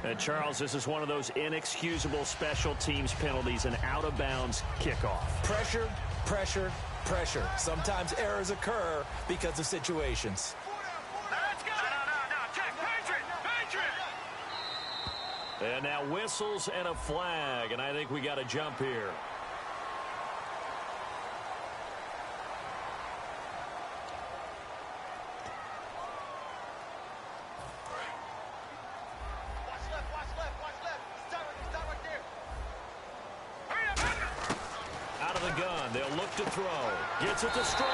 And Charles, this is one of those inexcusable special teams penalties, an out-of-bounds kickoff. Pressure, pressure, pressure. Sometimes errors occur because of situations. And now whistles and a flag, and I think we got a jump here. Out of the gun, they'll look to throw. Gets it to Strong.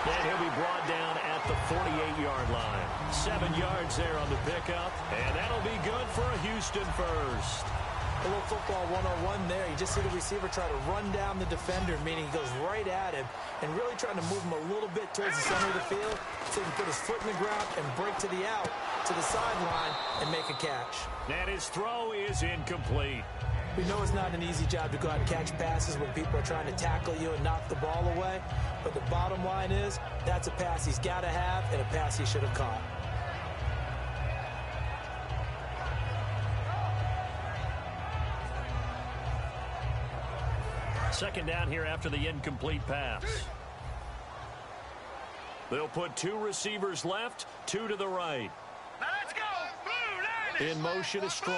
And he'll be brought down at the 48-yard line. 7 yards there on the pickup, and that'll be good for a Houston first. A little football 101 there. You just see the receiver try to run down the defender, meaning he goes right at him and really trying to move him a little bit towards the center of the field so he can put his foot in the ground and break to the out, to the sideline, and make a catch. And his throw is incomplete. We know it's not an easy job to go out and catch passes when people are trying to tackle you and knock the ball away. But the bottom line is, that's a pass he's got to have and a pass he should have caught. Second down here after the incomplete pass. They'll put 2 receivers left, 2 to the right. Now let's go. In motion is Strong.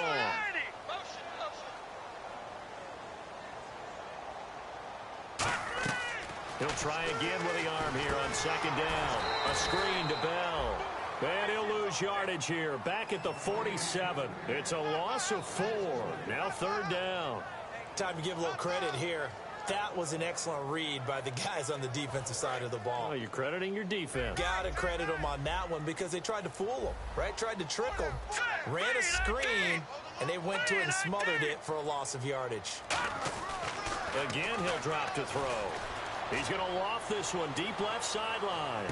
He'll try again with the arm here on second down. A screen to Bell. And he'll lose yardage here. Back at the 47. It's a loss of 4. Now third down. Time to give a little credit here. That was an excellent read by the guys on the defensive side of the ball. Oh, you're crediting your defense. Got to credit them on that one because they tried to fool them, right? Tried to trick them. Ran a screen, and they went to it and smothered it for a loss of yardage. Again, he'll drop to throw. He's going to loft this one deep left sideline.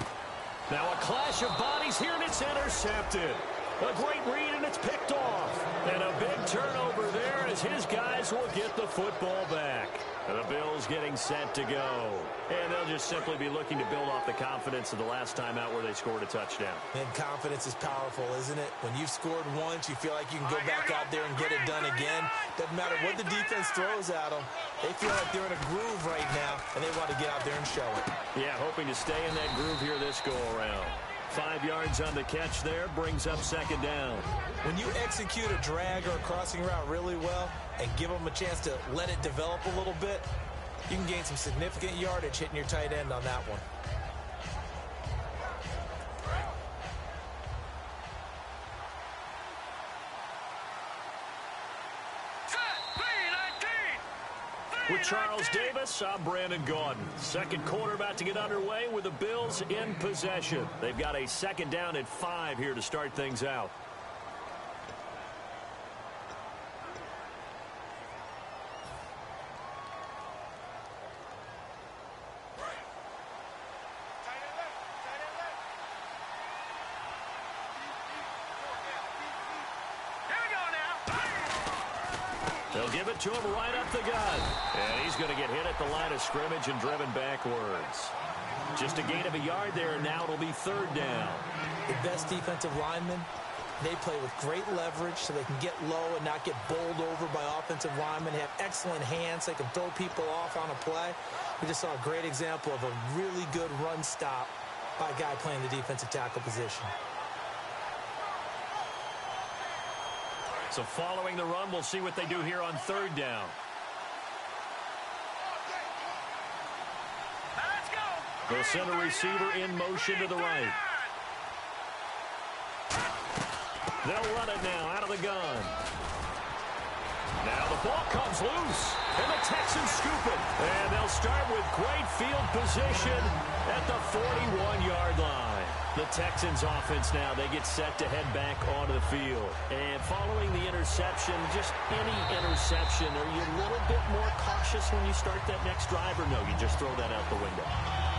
Now a clash of bodies here, and it's intercepted. A great read, and it's picked off. And a big turnover there as his guys will get the football back. And the Bills getting set to go. And they'll just simply be looking to build off the confidence of the last time out where they scored a touchdown. And confidence is powerful, isn't it? When you've scored once, you feel like you can go back out there and get it done again. Doesn't matter what the defense throws at them. They feel like they're in a groove right now, and they want to get out there and show it. Yeah, hoping to stay in that groove here this go-around. 5 yards on the catch there, brings up second down. When you execute a drag or a crossing route really well and give them a chance to let it develop a little bit, you can gain some significant yardage hitting your tight end on that one. With Charles Davis, I'm Brandon Gaudin. Second quarter about to get underway with the Bills in possession. They've got a second down at 5 here to start things out. They'll give it to him right up the gut. And he's going to get hit at the line of scrimmage and driven backwards. Just a gain of a yard there, and now it'll be third down. The best defensive linemen, they play with great leverage so they can get low and not get bowled over by offensive linemen. They have excellent hands. They can throw people off on a play. We just saw a great example of a really good run stop by a guy playing the defensive tackle position. So following the run, we'll see what they do here on third down. They'll send a receiver in motion to the right. They'll run it now out of the gun. Now the ball comes loose, and the Texans scoop it. And they'll start with great field position at the 41-yard line. The Texans offense now, they get set to head back onto the field. And following the interception, just any interception, are you a little bit more cautious when you start that next drive, or no, you just throw that out the window?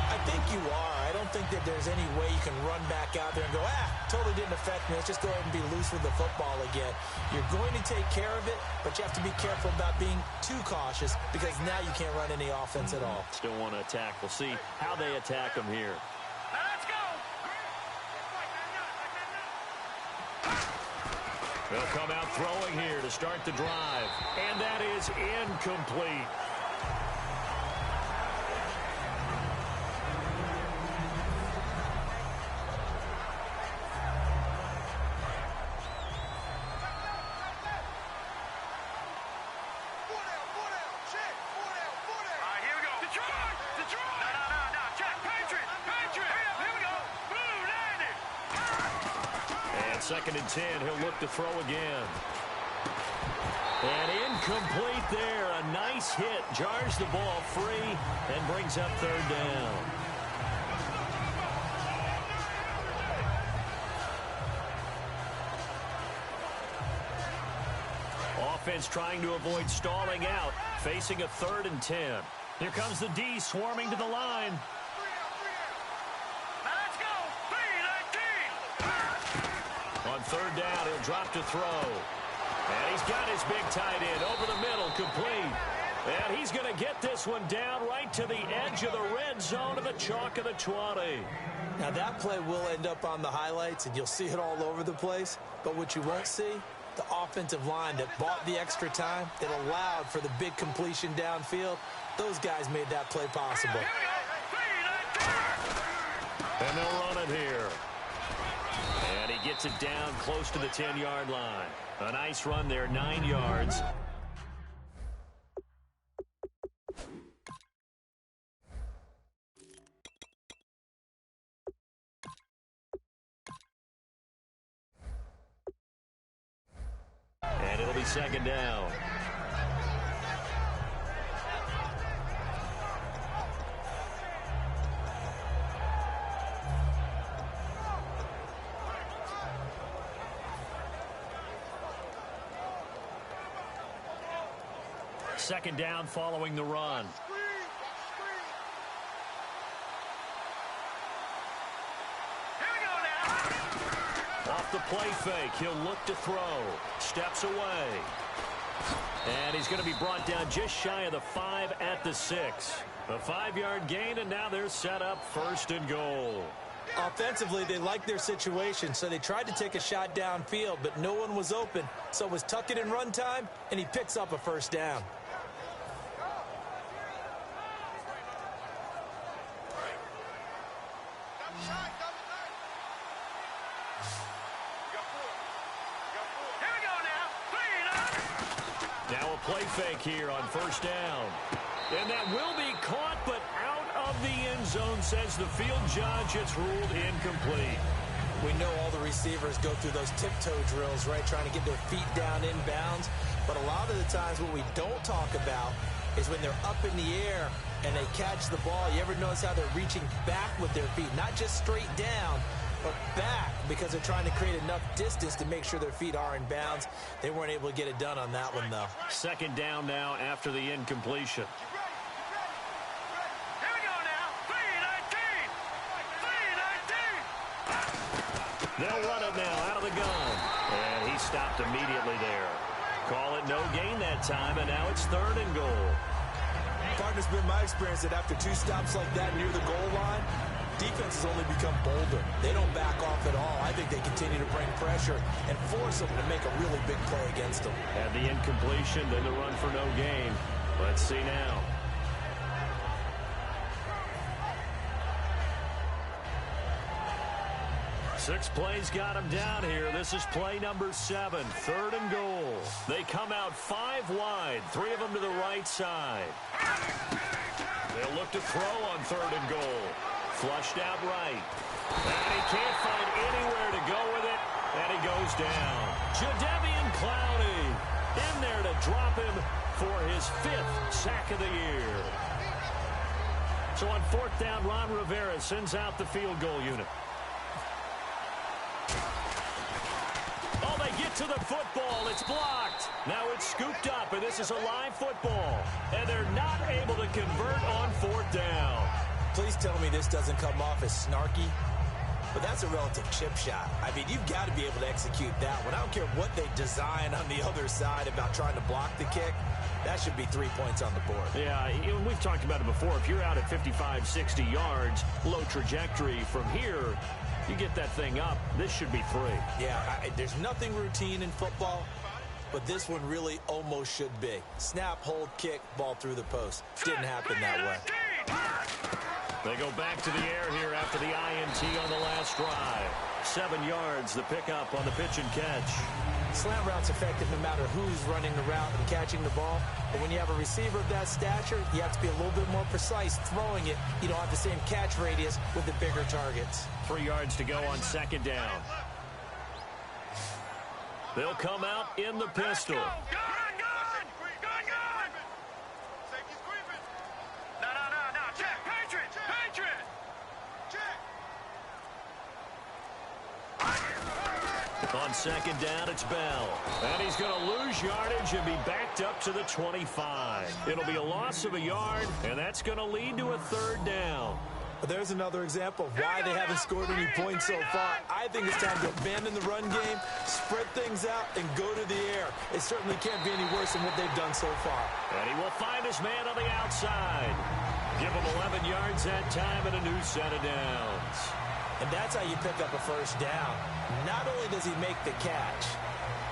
I think you are. I don't think that there's any way you can run back out there and go, totally didn't affect me. Let's just go ahead and be loose with the football again. You're going to take care of it, but you have to be careful about being too cautious because now you can't run any offense at all. Still want to attack. We'll see how they attack them here. They'll come out throwing here to start the drive. And that is incomplete. Second and 10, he'll look to throw again. And incomplete there. A nice hit. Jars the ball free and brings up third down. Offense trying to avoid stalling out, facing a 3rd and 10. Here comes the D swarming to the line. On third down, he'll drop to throw. And he's got his big tight end over the middle, complete. And he's going to get this one down right to the edge of the red zone of the chalk of the 20. Now, that play will end up on the highlights, and you'll see it all over the place. But what you won't see, the offensive line that bought the extra time, that allowed for the big completion downfield, those guys made that play possible. And they'll run it here. And he gets it down close to the 10-yard line. A nice run there, 9 yards. And it'll be second down. Second down following the run. Off the play fake, he'll look to throw. Steps away. And he's going to be brought down just shy of the 5 at the 6. A 5-yard gain, and now they're set up 1st and goal. Offensively, they liked their situation, so they tried to take a shot downfield, but no one was open. So it was tuck it in run time, and he picks up a 1st down. Now a play fake here on 1st down. And that will be caught, but out of the end zone, says the field judge. It's ruled incomplete. We know all the receivers go through those tiptoe drills, right, trying to get their feet down inbounds. But a lot of the times what we don't talk about is when they're up in the air and they catch the ball. You ever notice how they're reaching back with their feet? Not just straight down, but back, because they're trying to create enough distance to make sure their feet are in bounds. They weren't able to get it done on that one, though. Second down now after the incompletion. They'll run it now out of the gun. And he stopped immediately there. Call it no gain that time, and now it's 3rd and goal. Partner's been my experience that after 2 stops like that near the goal line, defenses only become bolder. They don't back off at all. I think they continue to bring pressure and force them to make a really big play against them. And the incompletion, then the run for no gain. Let's see now. Six plays got him down here. This is play number 7, 3rd and goal. They come out 5 wide, 3 of them to the right side. They'll look to throw on 3rd and goal. Flushed out right. And he can't find anywhere to go with it, and he goes down. Jadeveon Clowney in there to drop him for his 5th sack of the year. So on 4th down, Ron Rivera sends out the field goal unit. Oh, they get to the football. It's blocked. Now it's scooped up, and this is a live football. And they're not able to convert on 4th down. Please tell me this doesn't come off as snarky, but that's a relative chip shot. I mean, you've got to be able to execute that one. I don't care what they design on the other side about trying to block the kick. That should be 3 points on the board. Yeah, we've talked about it before. If you're out at 55, 60 yards, low trajectory from here, You get that thing up, this should be free. Yeah, there's nothing routine in football, but this one really almost should be. Snap, hold, kick, ball through the post. Didn't happen that way. They go back to the air here after the INT on the last drive. 7 yards, the pickup on the pitch and catch. Slant route's effective no matter who's running the route and catching the ball. But when you have a receiver of that stature, you have to be a little bit more precise throwing it. You don't have the same catch radius with the bigger targets. 3 yards to go on second down. They'll come out in the pistol. On second down, it's Bell. And he's going to lose yardage and be backed up to the 25. It'll be a loss of a yard, and that's going to lead to a third down. But there's another example of why they haven't scored any points so far. I think it's time to abandon the run game, spread things out, and go to the air. It certainly can't be any worse than what they've done so far. And he will find his man on the outside. Give him 11 yards that time and a new set of downs. And that's how you pick up a first down. Not only does he make the catch,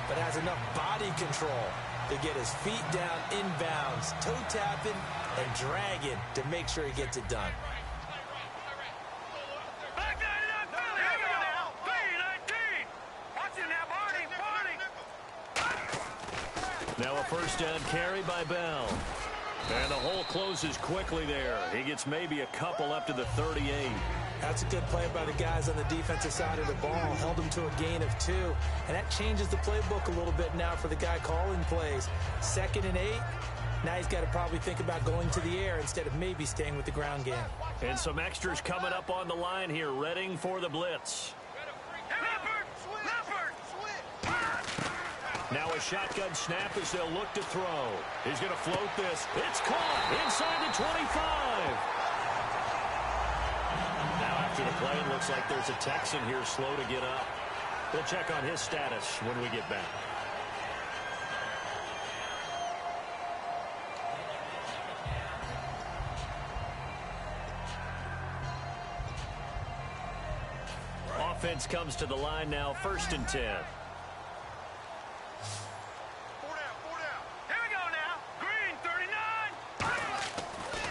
but has enough body control to get his feet down inbounds, toe tapping and dragging to make sure he gets it done. Now a first down carry by Bell. And the hole closes quickly there. He gets maybe a couple up to the 38. That's a good play by the guys on the defensive side of the ball. Held him to a gain of 2. And that changes the playbook a little bit now for the guy calling plays. 2nd and 8. Now he's got to probably think about going to the air instead of maybe staying with the ground game. And some extras coming up on the line here, readying for the blitz. Now a shotgun snap as they'll look to throw. He's going to float this. It's caught inside the 25. Now after the play, it looks like there's a Texan here slow to get up. We'll check on his status when we get back. Offense comes to the line now, 1st and 10.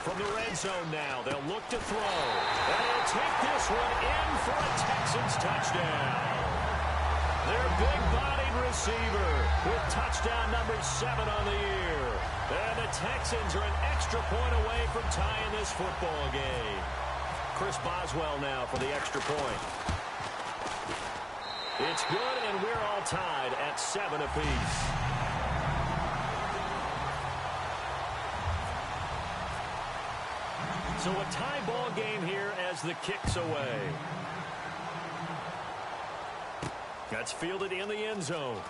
From the red zone now, they'll look to throw. And they'll take this one in for a Texans touchdown. Their big-bodied receiver with touchdown number 7 on the year. And the Texans are an extra point away from tying this football game. Chris Boswell now for the extra point. It's good, and we're all tied at 7 apiece. So a tie ball game here as the kick's away. That's fielded in the end zone.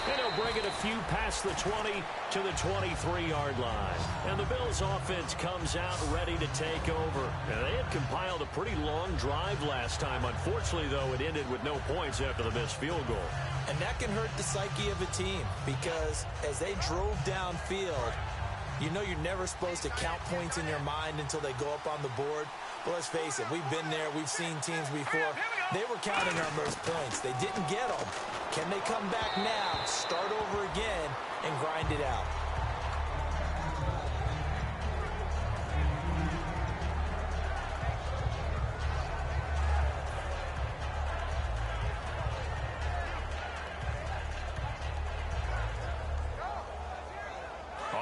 And he'll bring it a few past the 20 to the 23-yard line. And the Bills offense comes out ready to take over. And they had compiled a pretty long drive last time. Unfortunately, though, it ended with no points after the missed field goal. And that can hurt the psyche of a team because as they drove downfield, you know you're never supposed to count points in your mind until they go up on the board. But let's face it, we've been there. We've seen teams before. They were counting on those points. They didn't get them. Can they come back now, start over again, and grind it out?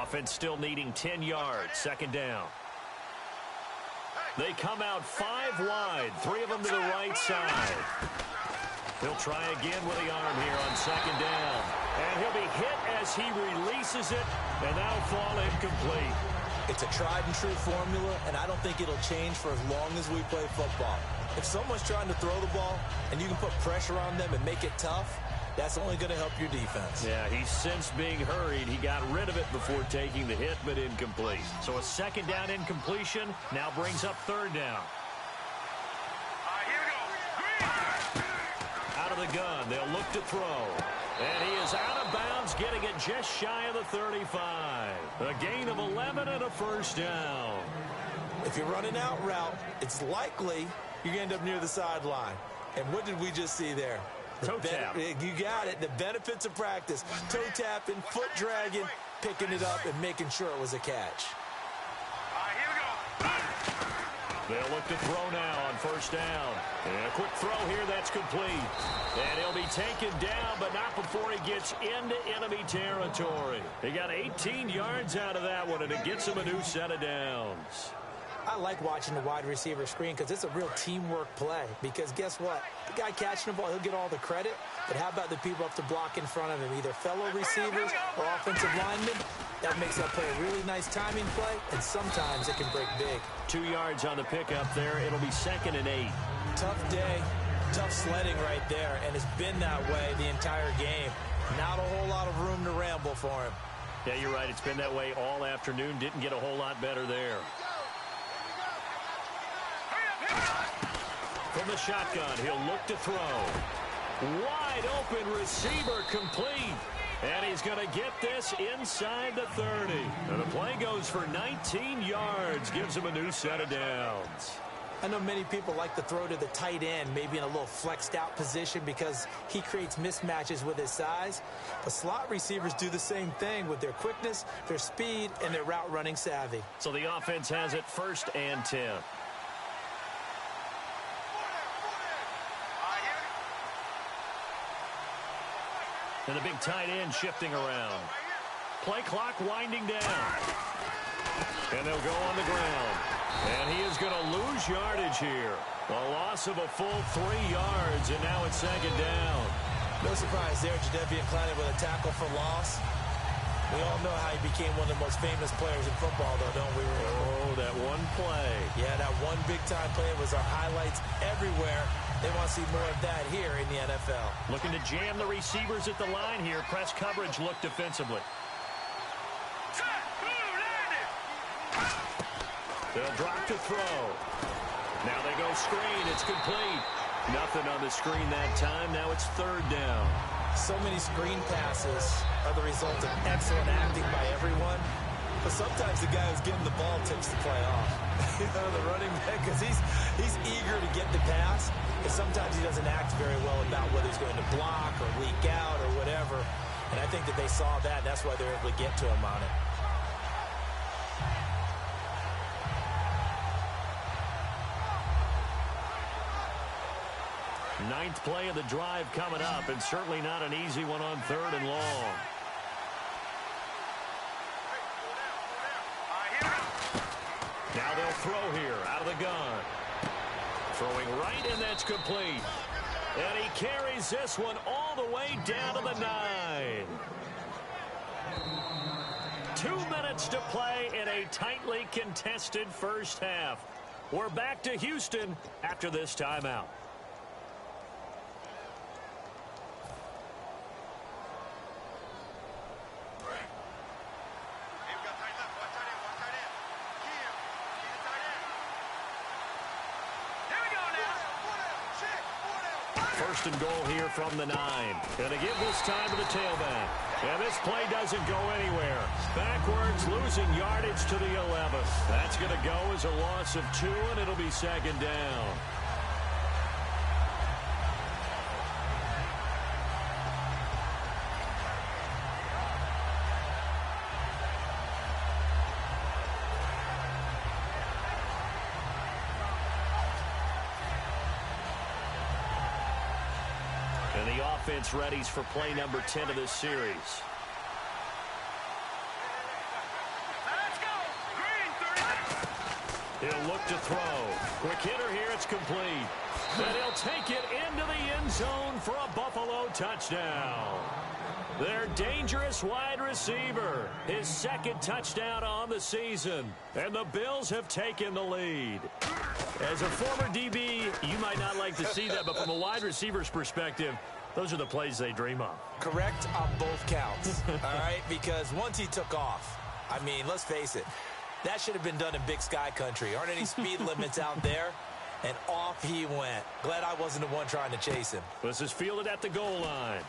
Offense still needing 10 yards. 2nd down. They come out 5 wide. 3 of them to the right side. He'll try again with the arm here on 2nd down. And he'll be hit as he releases it, and that'll fall incomplete. It's a tried and true formula, and I don't think it'll change for as long as we play football. If someone's trying to throw the ball and you can put pressure on them and make it tough, that's only going to help your defense. Yeah, he's since being hurried. He got rid of it before taking the hit, but incomplete. So a 2nd down incompletion now brings up 3rd down. Here we go. Out of the gun, they'll look to throw. And he is out of bounds, getting it just shy of the 35. A gain of 11 and a 1st down. If you're running out route, it's likely you're going to end up near the sideline. And what did we just see there? Toe tap. You got it. The benefits of practice. Toe tapping, foot dragging, picking it up, and making sure it was a catch. They'll look to throw now on first down. And a quick throw here, that's complete. And he'll be taken down, but not before he gets into enemy territory. He got 18 yards out of that one, and it gets him a new set of downs. I like watching the wide receiver screen because it's a real teamwork play. Because guess what? The guy catching the ball, he'll get all the credit. But how about the people up to block in front of him? Either fellow receivers or offensive linemen. That makes that play a really nice timing play, and sometimes it can break big. 2 yards on the pickup there. It'll be 2nd and 8. Tough day, tough sledding right there, and it's been that way the entire game. Not a whole lot of room to ramble for him. Yeah, you're right. It's been that way all afternoon. Didn't get a whole lot better there. From the shotgun, he'll look to throw. Wide open receiver complete. And he's going to get this inside the 30. And the play goes for 19 yards. Gives him a new set of downs. I know many people like to throw to the tight end, maybe in a little flexed out position because he creates mismatches with his size. But slot receivers do the same thing with their quickness, their speed, and their route running savvy. So the offense has it 1st and 10. And the big tight end shifting around. Play clock winding down. And they'll go on the ground. And he is going to lose yardage here. A loss of a full 3 yards, and now it's 2nd down. No surprise there, Jadeveon Clowney with a tackle for loss. We all know how he became one of the most famous players in football, though, don't we? Oh, that one play. Yeah, that one big-time play was our highlights everywhere. They want to see more of that here in the NFL. Looking to jam the receivers at the line here. Press coverage look defensively. They'll drop to throw. Now they go screen. It's complete. Nothing on the screen that time. Now it's 3rd down. So many screen passes are the result of excellent acting by everyone. But sometimes the guy who's getting the ball tips the play off. You know, the running back, because he's eager to get the pass. And sometimes he doesn't act very well about whether he's going to block or leak out or whatever. And I think that they saw that. That's why they're able to get to him on it. Ninth play of the drive coming up, and certainly not an easy one on 3rd and long. Now they'll throw here out of the gun. Throwing right, and that's complete. And he carries this one all the way down to the 9. 2 minutes to play in a tightly contested first half. We're back to Houston after this timeout. First and goal here from the 9. Going to give this time to the tailback. And this play doesn't go anywhere. Backwards, losing yardage to the 11. That's going to go as a loss of 2, and it'll be 2nd down. And the offense readies for play number 10 of this series. Let's go. Green, 30. He'll look to throw. Quick hitter here, it's complete. And he'll take it into the end zone for a Buffalo touchdown. Their dangerous wide receiver, his 2nd touchdown on the season. And the Bills have taken the lead. As a former DB, you might not like to see that, but from a wide receiver's perspective, those are the plays they dream of. Correct on both counts, all right? Because once he took off, I mean, let's face it, that should have been done in Big Sky country. Aren't any speed limits out there? And off he went. Glad I wasn't the one trying to chase him. This is fielded at the goal line.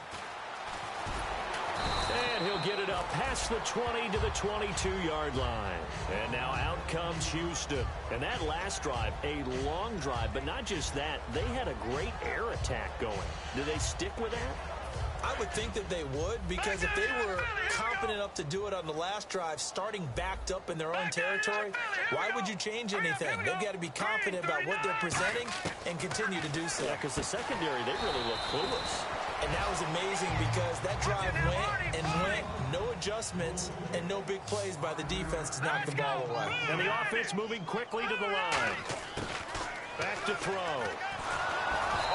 And he'll get it up past the 20 to the 22-yard line. And now out comes Houston. And that last drive, a long drive, but not just that. They had a great air attack going. Do they stick with that? I would think that they would, because if they were confident enough to do it on the last drive, starting backed up in their own territory, why would you change anything? They've got to be confident about what they're presenting and continue to do so. Yeah, because the secondary, they really look clueless. And that was amazing because that drive went and went, no adjustments, and no big plays by the defense to knock the ball away. And the offense moving quickly to the line. Back to throw.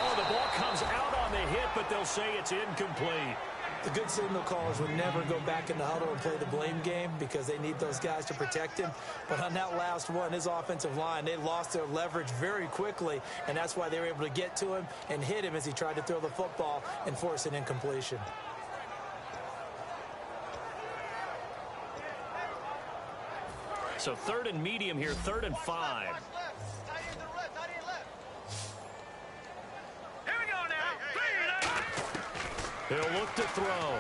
Oh, the ball comes out on the hit, but they'll say it's incomplete. The good signal callers would never go back in the huddle and play the blame game because they need those guys to protect him. But on that last one, his offensive line, they lost their leverage very quickly, and that's why they were able to get to him and hit him as he tried to throw the football and force an incompletion. So 3rd and medium here, 3rd and 5. He'll look to throw.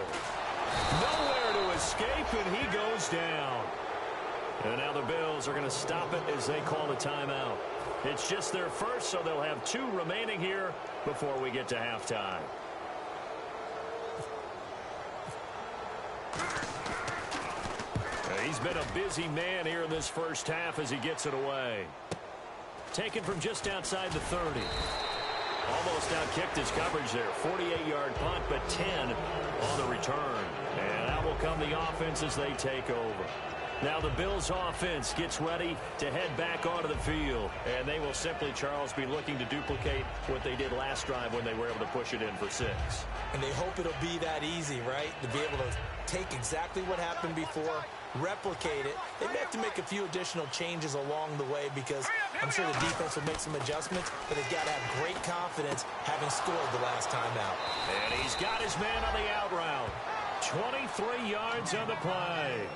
Nowhere to escape, and he goes down. And now the Bills are going to stop it as they call a timeout. It's just their first, so they'll have 2 remaining here before we get to halftime. He's been a busy man here in this first half as he gets it away. Taken from just outside the 30. Almost outkicked his coverage there. 48-yard punt, but 10 on the return. And out will come the offense as they take over. Now the Bills offense gets ready to head back onto the field. And they will simply, Charles, be looking to duplicate what they did last drive when they were able to push it in for 6. And they hope it'll be that easy, right? To be able to take exactly what happened before, replicate it. They may have to make a few additional changes along the way because I'm sure the defense will make some adjustments, but they've got to have great confidence having scored the last time out. And he's got his man on the out route. 23 yards on the play.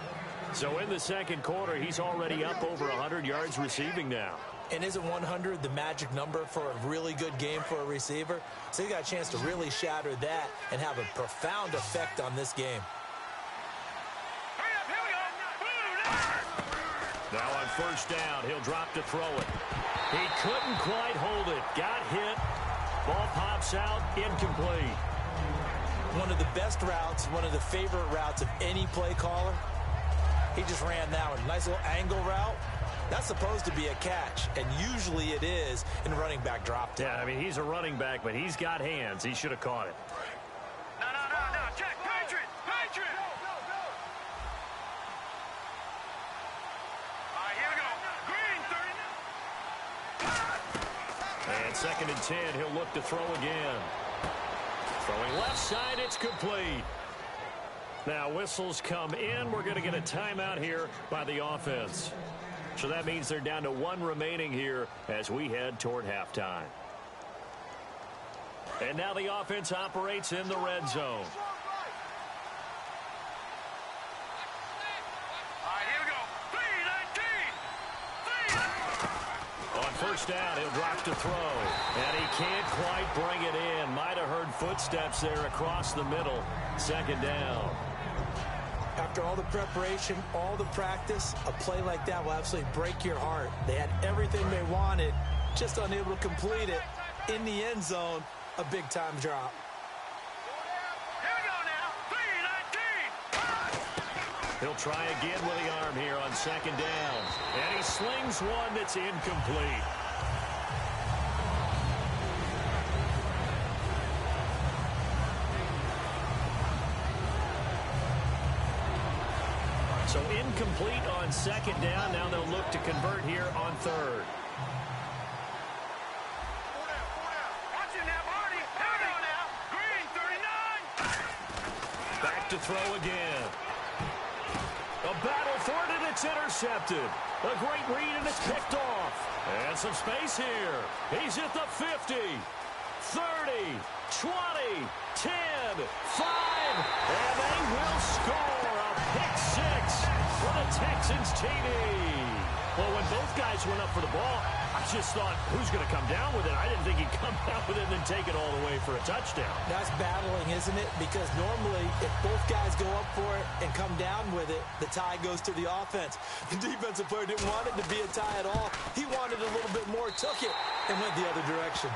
So in the second quarter, he's already up over 100 yards receiving now. And isn't 100 the magic number for a really good game for a receiver? So he got a chance to really shatter that and have a profound effect on this game. Now on first down, he'll drop to throw it. He couldn't quite hold it. Got hit. Ball pops out. Incomplete. One of the best routes, one of the favorite routes of any play caller. He just ran that one. Nice little angle route. That's supposed to be a catch, and usually it is in running back drop down. Yeah, I mean, he's a running back, but he's got hands. He should have caught it. No. Check. Patriot. All right, here we go. Green, 30. And 2nd and 10, he'll look to throw again. Throwing left side, it's complete. Now whistles come in. We're going to get a timeout here by the offense. So that means they're down to 1 remaining here as we head toward halftime. And now the offense operates in the red zone. All right, here we go. 3-19. On first down, he'll drop to throw. And he can't quite bring it in. Might have heard footsteps there across the middle. 2nd down. After all the preparation, all the practice, a play like that will absolutely break your heart. They had everything they wanted, just unable to complete it. In the end zone, a big-time drop. Here we go now. 3-19. He'll try again with the arm here on 2nd down. And he slings one that's incomplete. So incomplete on 2nd down. Now they'll look to convert here on 3rd. Watch it now, Barney. Here we go now. Green, 39. Back to throw again. A battle for it, and it's intercepted. A great read, and it's picked off. And some space here. He's at the 50, 30, 20, 10, 5, and they will score a pick 6 for the Texans TD. Well, when both guys went up for the ball, I just thought, who's going to come down with it? I didn't think he'd come down with it and then take it all the way for a touchdown. That's battling, isn't it? Because normally, if both guys go up for it and come down with it, the tie goes to the offense. The defensive player didn't want it to be a tie at all. He wanted a little bit more, took it, and went the other direction.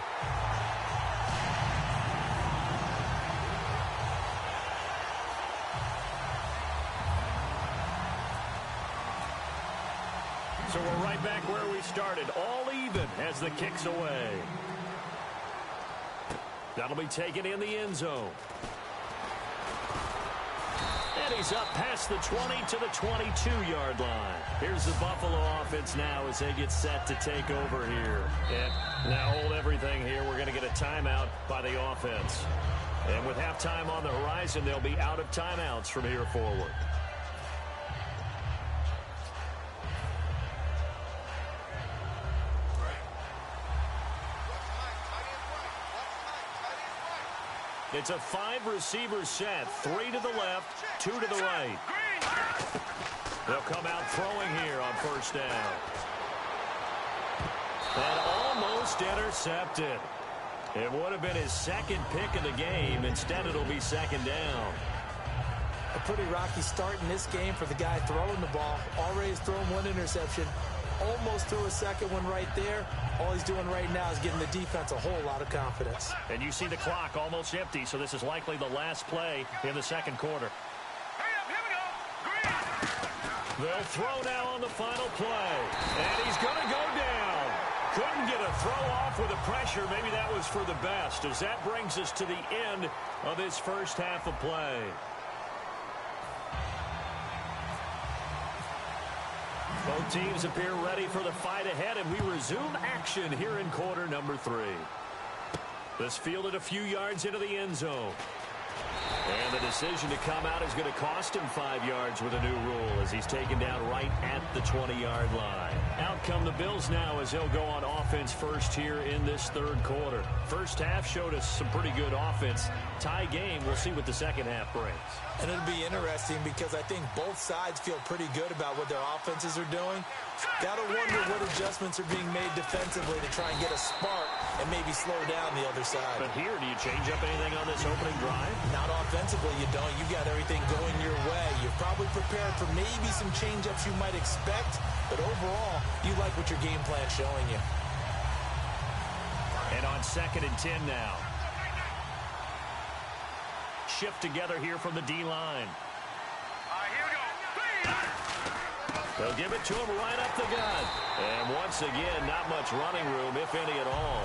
So we're right back where we started, all even as the kick's away. That'll be taken in the end zone. And he's up past the 20 to the 22-yard line. Here's the Buffalo offense now as they get set to take over here. And now hold everything here. We're going to get a timeout by the offense. And with halftime on the horizon, they'll be out of timeouts from here forward. It's a 5-receiver set. 3 to the left, 2 to the right. They'll come out throwing here on first down. And almost intercepted. It would have been his second pick of the game. Instead, it'll be second down. A pretty rocky start in this game for the guy throwing the ball. Already has thrown one interception. Almost threw a second one right there. All he's doing right now is giving the defense a whole lot of confidence. And you see the clock almost empty, so this is likely the last play in the second quarter. They'll throw now on the final play. And he's going to go down. Couldn't get a throw off with the pressure. Maybe that was for the best, as that brings us to the end of this first half of play. Both teams appear ready for the fight ahead, and we resume action here in quarter number 3. This fielded a few yards into the end zone. And the decision to come out is going to cost him 5 yards with a new rule as he's taken down right at the 20-yard line. Out come the Bills now as they'll go on offense first here in this third quarter. First half showed us some pretty good offense. Tie game, we'll see what the second half brings. And it'll be interesting because I think both sides feel pretty good about what their offenses are doing. Got to wonder what adjustments are being made defensively to try and get a spark and maybe slow down the other side. But here, do you change up anything on this opening drive? Not offensively, you don't. You got everything going your way. You're probably prepared for maybe some change-ups you might expect, but overall, you like what your game plan's showing you. And on 2nd and 10 now. Shift together here from the D-line. Here we go. They'll give it to him right up the gut. And once again, not much running room, if any at all.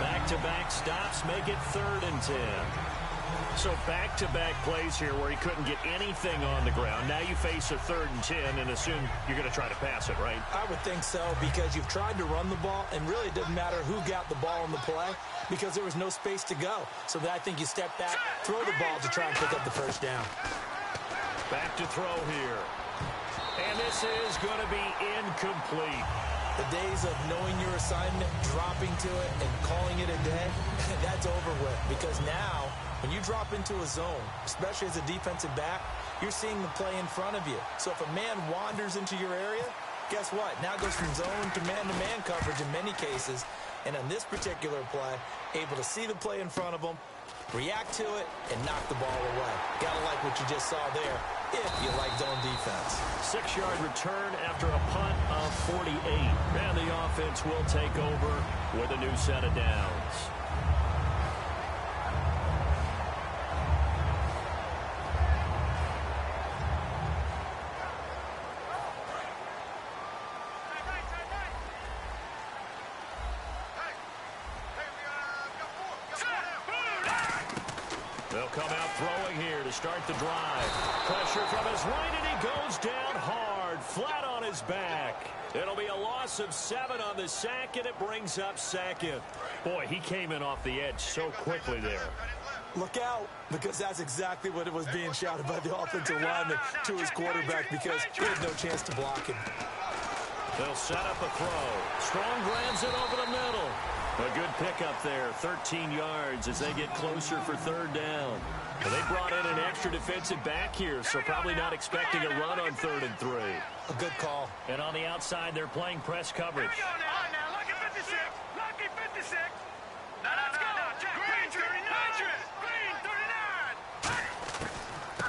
Back-to-back stops make it 3rd and 10. So back-to-back plays here where he couldn't get anything on the ground. Now you face a 3rd and 10 and assume you're going to try to pass it, right? I would think so, because you've tried to run the ball, and really it doesn't matter who got the ball in the play because there was no space to go. So I think you step back, throw the ball to try and pick up the first down. Back to throw here. And this is going to be incomplete. The days of knowing your assignment, dropping to it, and calling it a day, that's over with. Because now, when you drop into a zone, especially as a defensive back, you're seeing the play in front of you. So if a man wanders into your area, guess what? Now it goes from zone to man coverage in many cases. And on this particular play, able to see the play in front of him, react to it, and knock the ball away. Gotta like what you just saw there, if you like zone defense. 6-yard return after a punt of 48. And the offense will take over with a new set of downs. They'll come out throwing here to start the drive. Pressure from his right, and he goes down hard, flat on his back. It'll be a loss of 7 on the sack, and it brings up 2nd. Boy, he came in off the edge so quickly there. Look out, because that's exactly what it was being shouted by the offensive lineman to his quarterback, because he had no chance to block him. They'll set up a throw. Strong grabs it over the middle. A good pickup there, 13 yards as they get closer for 3rd down. Well, they brought in an extra defensive back here, so probably not expecting a run on 3rd and 3. A good call. And on the outside, they're playing press coverage.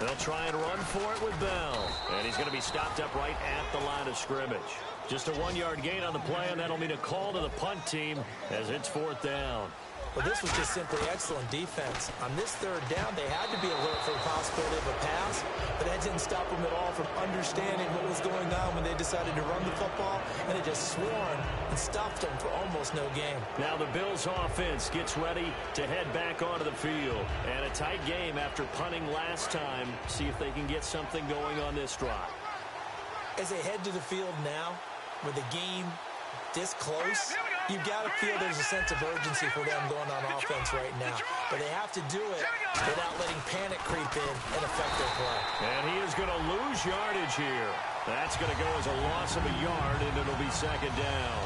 They'll try and run for it with Bell. And he's going to be stopped up right at the line of scrimmage. Just a 1-yard gain on the play, and that'll mean a call to the punt team as it's 4th down. Well, this was just simply excellent defense. On this 3rd down, they had to be alert for the possibility of a pass, but that didn't stop them at all from understanding what was going on when they decided to run the football, and they just swarmed and stuffed them for almost no gain. Now the Bills' offense gets ready to head back onto the field. And a tight game after punting last time. See if they can get something going on this drive. As they head to the field now, with the game this close, you've got to feel there's a sense of urgency for them going on offense right now. But they have to do it without letting panic creep in and affect their play. And he is going to lose yardage here. That's going to go as a loss of a yard, and it'll be 2nd down.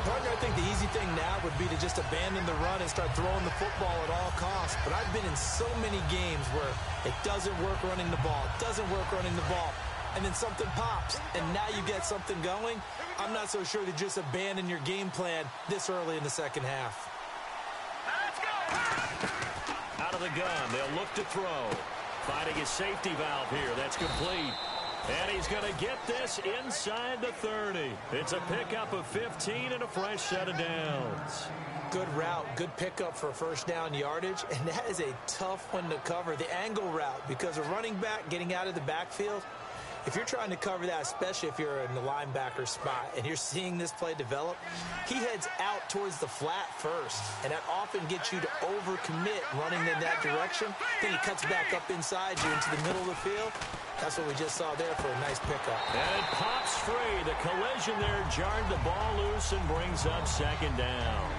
Partner, I think the easy thing now would be to just abandon the run and start throwing the football at all costs. But I've been in so many games where it doesn't work running the ball. It doesn't work running the ball. And then something pops, and now you get something going. I'm not so sure to just abandon your game plan this early in the second half. Let's go! Out of the gun, they'll look to throw. Finding his safety valve here. That's complete. And he's going to get this inside the 30. It's a pickup of 15 and a fresh set of downs. Good route, good pickup for 1st down yardage, and that is a tough one to cover, the angle route, because a running back getting out of the backfield, if you're trying to cover that, especially if you're in the linebacker spot and you're seeing this play develop, he heads out towards the flat first, and that often gets you to overcommit running in that direction. Then he cuts back up inside you into the middle of the field. That's what we just saw there for a nice pickup. And it pops free. The collision there jarred the ball loose and brings up 2nd down.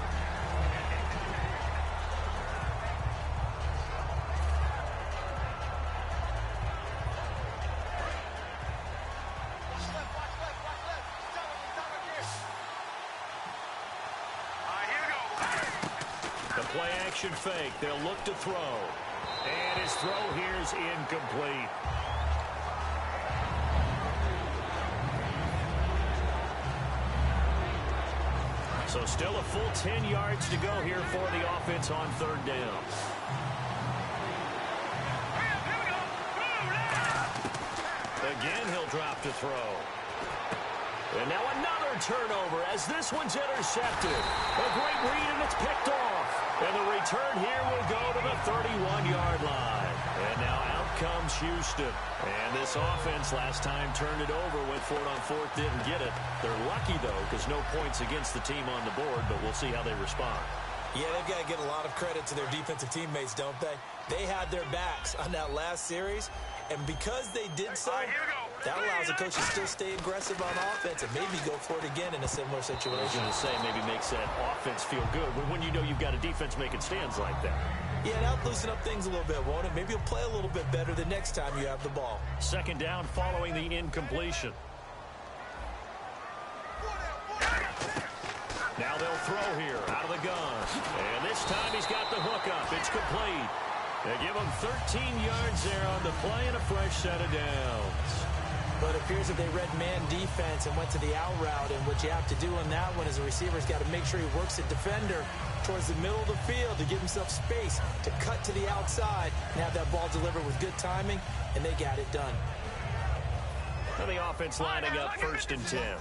Play-action fake. They'll look to throw. And his throw here is incomplete. So still a full 10 yards to go here for the offense on 3rd down. Again, he'll drop to throw. And now another turnover as this one's intercepted. A great read, and it's picked off. And the return here will go to the 31-yard line. And now out comes Houston. And this offense last time turned it over, went for it on 4th, didn't get it. They're lucky, though, because no points against the team on the board, but we'll see how they respond. Yeah, they've got to get a lot of credit to their defensive teammates, don't they? They had their backs on that last series, and because they did so, that allows the coach to still stay aggressive on offense and maybe go for it again in a similar situation. I was going to say maybe makes that offense feel good, but when you know you've got a defense making stands like that. Yeah, that'll loosen up things a little bit, won't it? Maybe you'll play a little bit better the next time you have the ball. 2nd down following the incompletion. Now they'll throw here out of the gun. And this time he's got the hook up. It's complete. They give him 13 yards there on the play and a fresh set of downs. But it appears that they read man defense and went to the out route. And what you have to do on that one is the receiver's got to make sure he works the defender towards the middle of the field to give himself space to cut to the outside and have that ball delivered with good timing, and they got it done. And the offense lining up 1st and 10.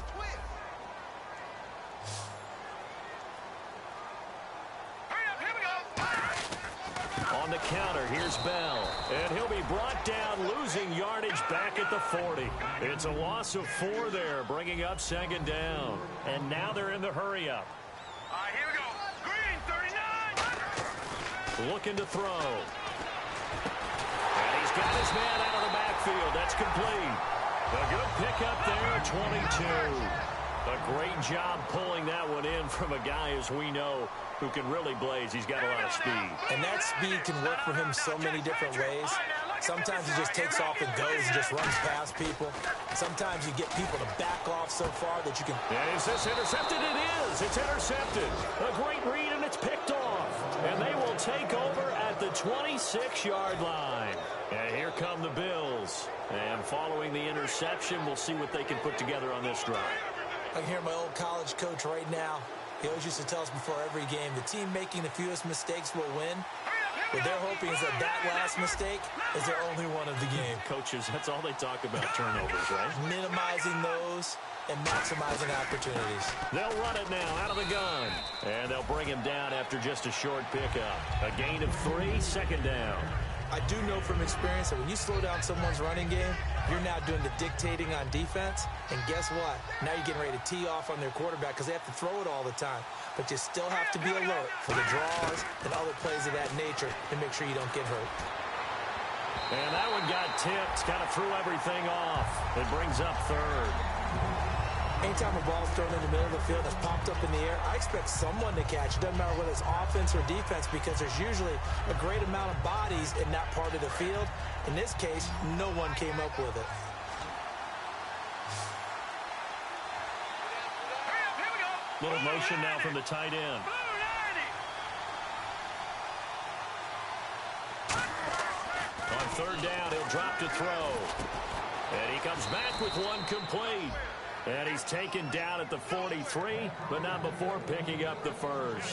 On the counter, here's Bell. And he'll be brought down, losing yardage back at the 40. It's a loss of 4 there, bringing up 2nd down. And now they're in the hurry-up. Here we go. Green, 39. Looking to throw. And he's got his man out of the backfield. That's complete. A good pickup there at 22. A great job pulling that one in from a guy, as we know, who can really blaze. He's got a lot of speed. And that speed can work for him so many different ways. Sometimes he just takes off and goes and just runs past people. Sometimes you get people to back off so far that you can... Is this intercepted? It is. It's intercepted. A great read, and it's picked off. And they will take over at the 26-yard line. And here come the Bills. And following the interception, we'll see what they can put together on this drive. I can hear my old college coach right now. He always used to tell us before every game, the team making the fewest mistakes will win. What they're hoping is that last mistake is their only one of the game. Coaches, that's all they talk about, turnovers, right? Minimizing those and maximizing opportunities. They'll run it now out of the gun. And they'll bring him down after just a short pickup. A gain of 3, second down. I do know from experience that when you slow down someone's running game, you're now doing the dictating on defense. And guess what? Now you're getting ready to tee off on their quarterback because they have to throw it all the time. But you still have to be alert for the draws and other plays of that nature to make sure you don't get hurt. And that one got tipped, kind of threw everything off. It brings up third. Anytime a ball is thrown in the middle of the field that's popped up in the air, I expect someone to catch. It doesn't matter whether it's offense or defense because there's usually a great amount of bodies in that part of the field. In this case, no one came up with it. Little motion now from the tight end. On third down, he'll drop to throw. And he comes back with one complete. And he's taken down at the 43, but not before picking up the first.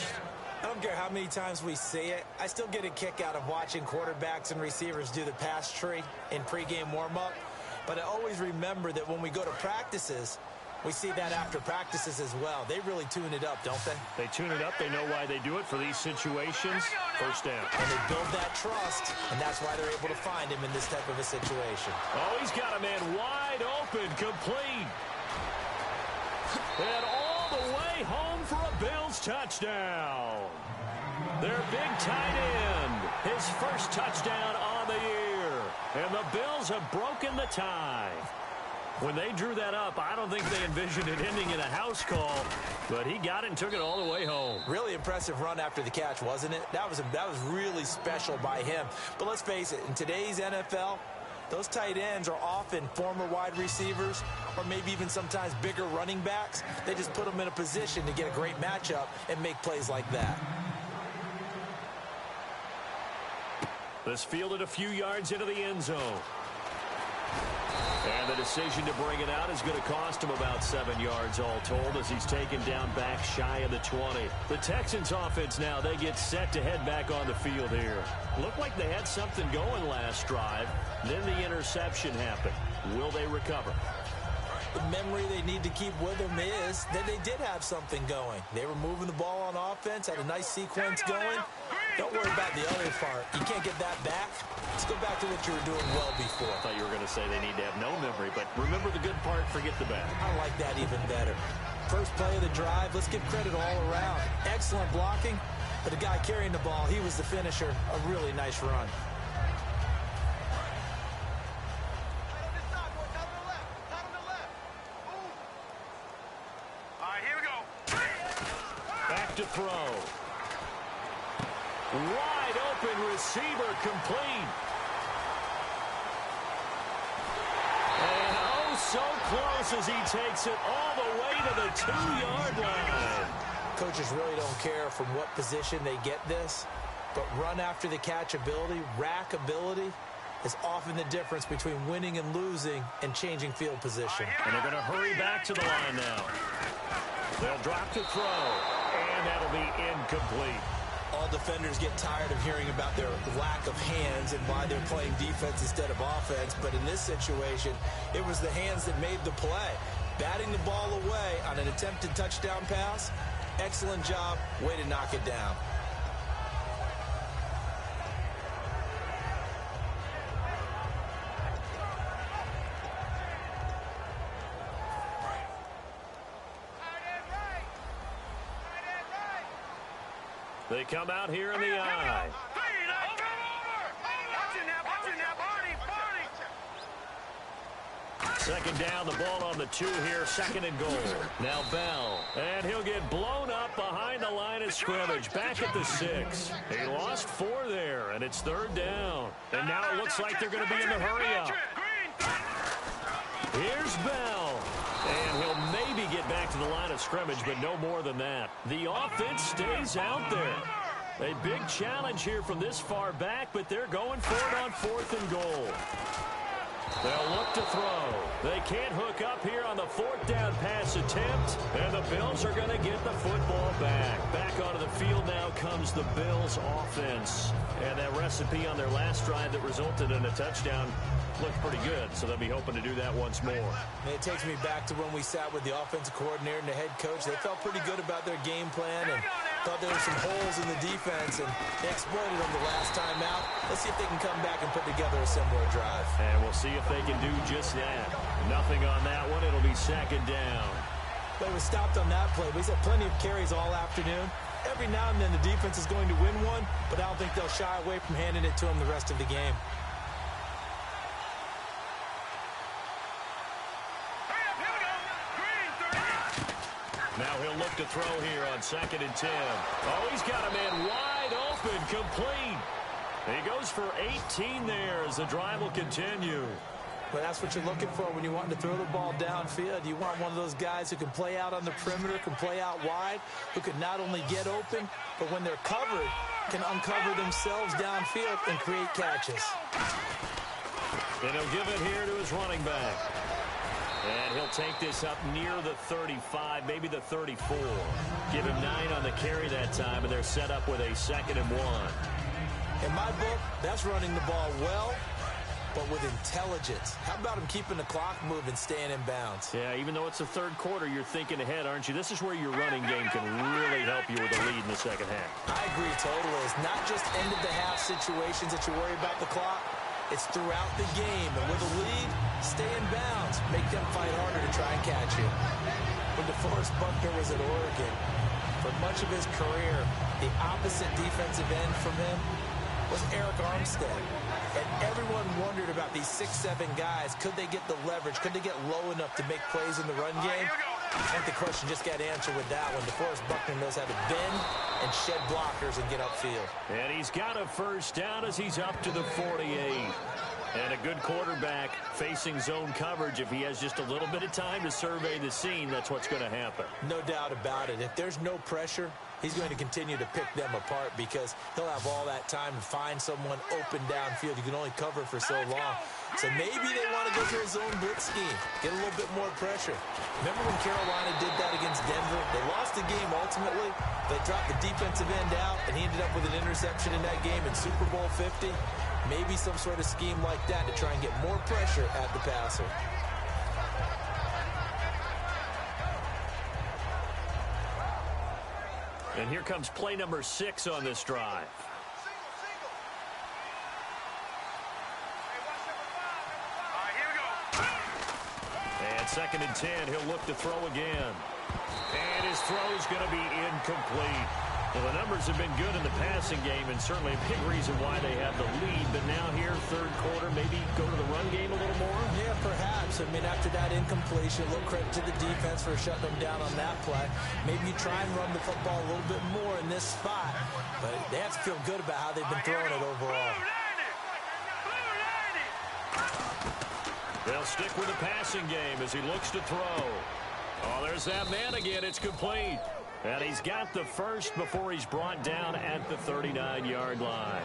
I don't care how many times we see it. I still get a kick out of watching quarterbacks and receivers do the pass tree in pregame warm-up. But I always remember that when we go to practices, we see that after practices as well. They really tune it up, don't they? They tune it up. They know why they do it for these situations. First down. And they build that trust, and that's why they're able to find him in this type of a situation. Oh, he's got a man wide open, complete. And all the way home for a Bills touchdown. Their big tight end, his first touchdown on the year. And the Bills have broken the tie. When they drew that up, I don't think they envisioned it ending in a house call, but he got it and took it all the way home. Really impressive run after the catch, wasn't it? That was really special by him. But let's face it, in today's NFL, those tight ends are often former wide receivers or maybe even sometimes bigger running backs. They just put them in a position to get a great matchup and make plays like that. This fielded a few yards into the end zone. And the decision to bring it out is going to cost him about 7 yards all told as he's taken down back shy of the 20. The Texans offense now, they get set to head back on the field here. Looked like they had something going last drive. Then the interception happened. Will they recover? The memory they need to keep with them is that they did have something going. They were moving the ball on offense, had a nice sequence going. Don't worry about the other part. You can't get that back. Let's go back to what you were doing well before. I thought you were going to say they need to have no memory, but remember the good part, forget the bad. I like that even better. First play of the drive, let's give credit all around. Excellent blocking, but the guy carrying the ball, he was the finisher. A really nice run. Back to throw. Wide open receiver complete. And oh, so close as he takes it all the way to the 2-yard line. Coaches really don't care from what position they get this, but run after the catch ability, rack ability, is often the difference between winning and losing and changing field position. And they're going to hurry back to the line now. They'll drop to throw, and that'll be incomplete. All defenders get tired of hearing about their lack of hands and why they're playing defense instead of offense. But in this situation, it was the hands that made the play. Batting the ball away on an attempted touchdown pass, excellent job. Way to knock it down. They come out here in the eye. Second down, the ball on the 2 here, second and goal. Now Bell, and he'll get blown up behind the line of scrimmage, back at the 6. He lost 4 there, and it's third down. And now it looks like they're going to be in the hurry-up. Here's Bell. And he'll maybe get back to the line of scrimmage, but no more than that. The offense stays out there. A big challenge here from this far back, but they're going for it on 4th and goal. They'll look to throw. They can't hook up here on the fourth down pass attempt, and the Bills are going to get the football back. Back onto the field now comes the Bills offense. And that recipe on their last drive that resulted in a touchdown looked pretty good, so they'll be hoping to do that once more. It takes me back to when we sat with the offensive coordinator and the head coach. They felt pretty good about their game plan and thought there were some holes in the defense, and they exploited them the last time out. Let's see if they can come back and put together a similar drive. And we'll see if they can do just that. Nothing on that one. It'll be second down. They were stopped on that play. We had plenty of carries all afternoon. Every now and then the defense is going to win one, but I don't think they'll shy away from handing it to them the rest of the game. Now he'll look to throw here on 2nd and 10. Oh, he's got a man wide open, complete. He goes for 18 there as the drive will continue. But that's what you're looking for when you want to throw the ball downfield. You want one of those guys who can play out on the perimeter, can play out wide, who can not only get open, but when they're covered, can uncover themselves downfield and create catches. And he'll give it here to his running back. And he'll take this up near the 35, maybe the 34. Give him 9 on the carry that time, and they're set up with a 2nd and 1. In my book, that's running the ball well, but with intelligence. How about him keeping the clock moving, staying in bounds? Yeah, even though it's the third quarter, you're thinking ahead, aren't you? This is where your running game can really help you with a lead in the second half. I agree totally. It's not just end-of-the-half situations that you worry about the clock. It's throughout the game. And with a lead, stay in bounds. Make them fight harder to try and catch you. When DeForest Buckner was at Oregon, for much of his career, the opposite defensive end from him was Eric Armstead. And everyone wondered about these 6'7" guys. Could they get the leverage? Could they get low enough to make plays in the run game? I think the question just got answered with that one. DeForest Buckner knows how to bend and shed blockers and get upfield. And he's got a first down as he's up to the 48. And a good quarterback facing zone coverage. If he has just a little bit of time to survey the scene, that's what's going to happen. No doubt about it. If there's no pressure, he's going to continue to pick them apart because he'll have all that time to find someone open downfield. You can only cover for so long. So maybe they want to go to a zone blitz scheme, get a little bit more pressure. Remember when Carolina did that against Denver? They lost the game ultimately. They dropped the defensive end out, and he ended up with an interception in that game in Super Bowl 50. Maybe some sort of scheme like that to try and get more pressure at the passer. And here comes play number 6 on this drive. And 2nd and 10, he'll look to throw again. And his throw's going to be incomplete. Well, the numbers have been good in the passing game, and certainly a big reason why they have the lead. But now here, third quarter, maybe go to the run game a little more? Yeah, perhaps. I mean, after that incompletion, a little credit to the defense for shutting them down on that play. Maybe you try and run the football a little bit more in this spot. But they have to feel good about how they've been throwing it overall. They'll stick with the passing game as he looks to throw. Oh, there's that man again. It's complete. And he's got the first before he's brought down at the 39-yard line.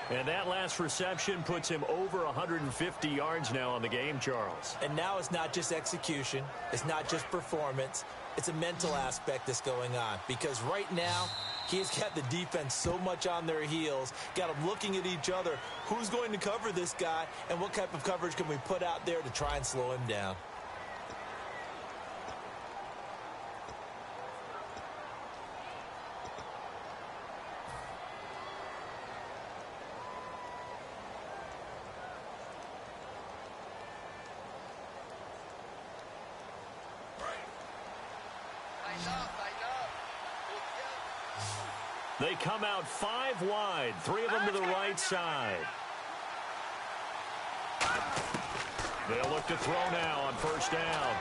And that last reception puts him over 150 yards now on the game, Charles. And now it's not just execution. It's not just performance. It's a mental aspect that's going on. Because right now, he's got the defense so much on their heels, got them looking at each other. Who's going to cover this guy, and what type of coverage can we put out there to try and slow him down? They come out 5 wide, 3 of them to the right side. They'll look to throw now on first down.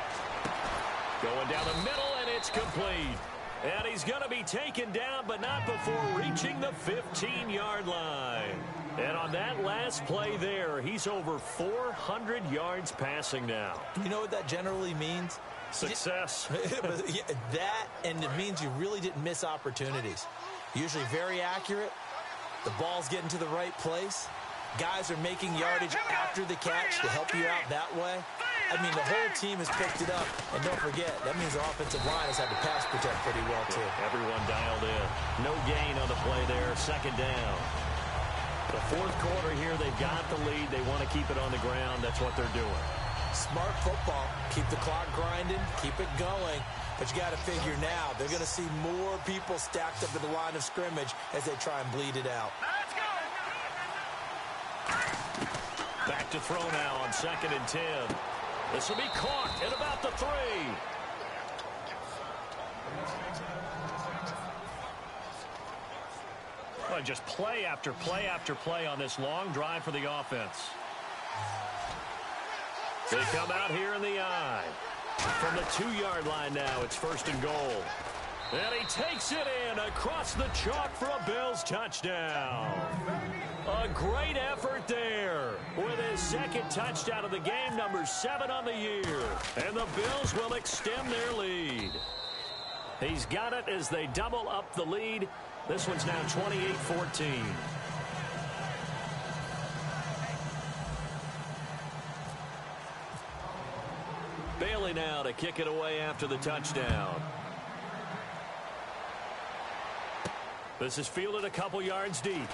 Going down the middle, and it's complete. And he's going to be taken down, but not before reaching the 15-yard line. And on that last play there, he's over 400 yards passing now. You know what that generally means? Success. That, and it means you really didn't miss opportunities. Usually very accurate. The ball's getting to the right place. Guys are making yardage after the catch to help you out that way. I mean, the whole team has picked it up. And don't forget, that means the offensive line has had to pass protect pretty well, too. Yeah, everyone dialed in. No gain on the play there. Second down. The fourth quarter here, they've got the lead. They want to keep it on the ground. That's what they're doing. Smart football. Keep the clock grinding. Keep it going. But you got to figure now, they're going to see more people stacked up at the line of scrimmage as they try and bleed it out. Let's go. Back to throw now on 2nd and 10. This will be caught at about the 3. Well, just play after play after play on this long drive for the offense. They come out here in the I. From the 2-yard line now, it's 1st and goal. And he takes it in across the chalk for a Bills touchdown. A great effort there with his 2nd touchdown of the game, number 7 on the year. And the Bills will extend their lead. He's got it as they double up the lead. This one's now 28-14. Bailey now to kick it away after the touchdown. This is fielded a couple yards deep.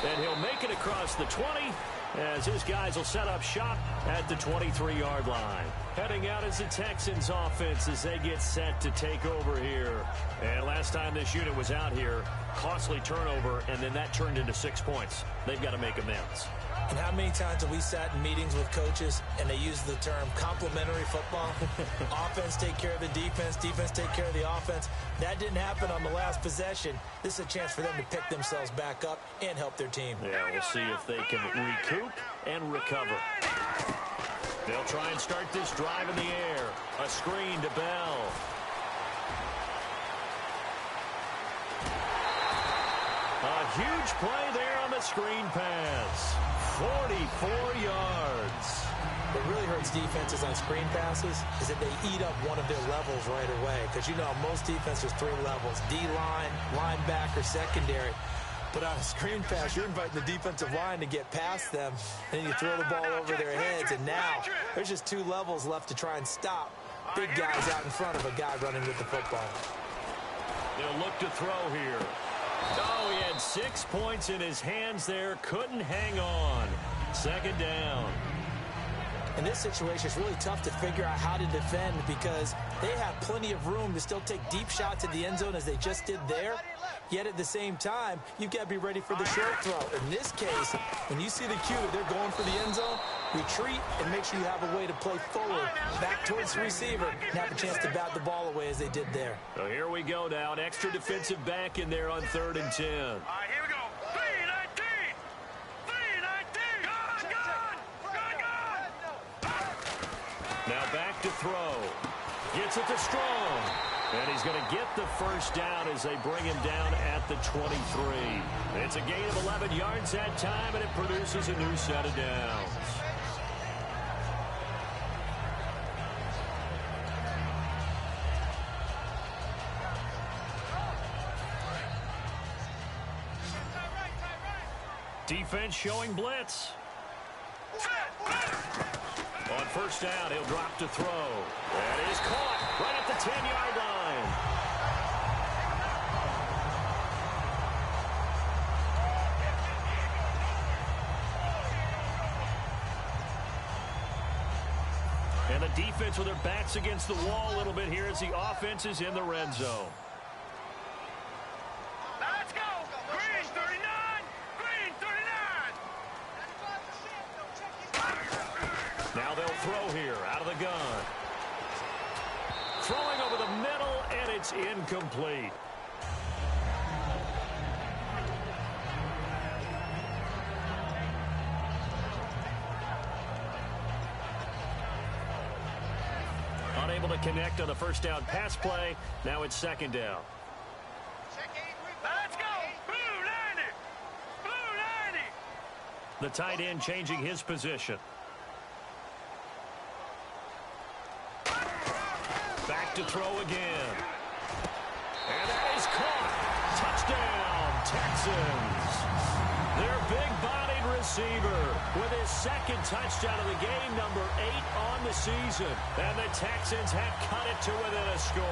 And he'll make it across the 20 as his guys will set up shop at the 23-yard line. Heading out as the Texans offense as they get set to take over here. And last time this unit was out here, costly turnover, and then that turned into 6 points. They've got to make amends. And how many times have we sat in meetings with coaches and they use the term complementary football? Offense take care of the defense, defense take care of the offense. That didn't happen on the last possession. This is a chance for them to pick themselves back up and help their team. Yeah, we'll see if they can recoup and recover. They'll try and start this drive in the air. A screen to Bell. A huge play there on the screen pass. 44 yards. What really hurts defenses on screen passes is that they eat up one of their levels right away. Because you know, most defenses 3 levels. D-line, linebacker, secondary. But on a screen pass, you're inviting the defensive line to get past them. And you throw the ball over their heads. And now, there's just 2 levels left to try and stop big guys out in front of a guy running with the football. They'll look to throw here. Oh, he had 6 points in his hands there. Couldn't hang on. 2nd down. In this situation, it's really tough to figure out how to defend because they have plenty of room to still take deep shots at the end zone as they just did there. Yet at the same time, you've got to be ready for the short throw. In this case, when you see the cue that they're going for the end zone, retreat and make sure you have a way to play forward, back towards the receiver, and have a chance to bat the ball away as they did there. So here we go now. An extra defensive back in there on 3rd and 10. All right, here we go. 3-19. 3-19. Gone. Now back to throw. Gets it to Strong. And he's going to get the first down as they bring him down at the 23. It's a gain of 11 yards that time, and it produces a new set of downs. Defense showing blitz. On 1st down, he'll drop to throw. And he's caught right at the 10-yard line. And the defense with their backs against the wall a little bit here as the offense is in the red zone. Let's go. Green 39. Green 39. Now they'll throw here out of the gun. Throwing over the middle, and it's incomplete. Unable to connect on the 1st down pass play. Now it's 2nd down. Let's go. Blue 90. Blue 90. The tight end changing his position. Back to throw again. And that is caught. Touchdown, Texans. Their big-bodied receiver with his second touchdown of the game, number 8 on the season. And the Texans have cut it to within a score.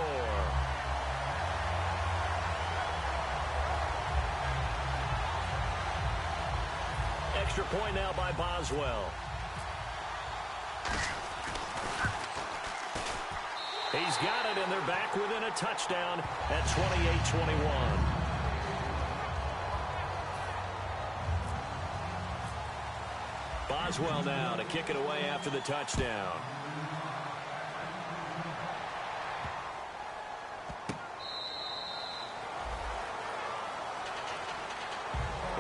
Extra point now by Boswell. He's got it, and they're back within a touchdown at 28-21. Boswell now to kick it away after the touchdown.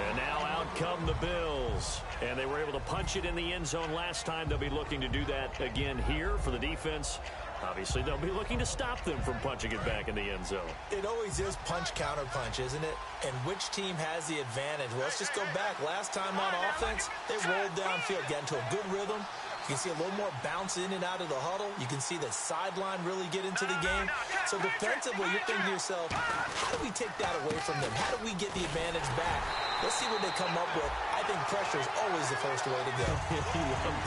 And now out come the Bills. And they were able to punch it in the end zone last time. They'll be looking to do that again here for the defense. Obviously, they'll be looking to stop them from punching it back in the end zone. It always is punch-counter-punch, isn't it? And which team has the advantage? Well, let's just go back. Last time on offense, they rolled downfield, got into a good rhythm. You can see a little more bounce in and out of the huddle. You can see the sideline really get into the game. So defensively, you're thinking to yourself, how do we take that away from them? How do we get the advantage back? Let's see what they come up with. I think pressure is always the first way to go.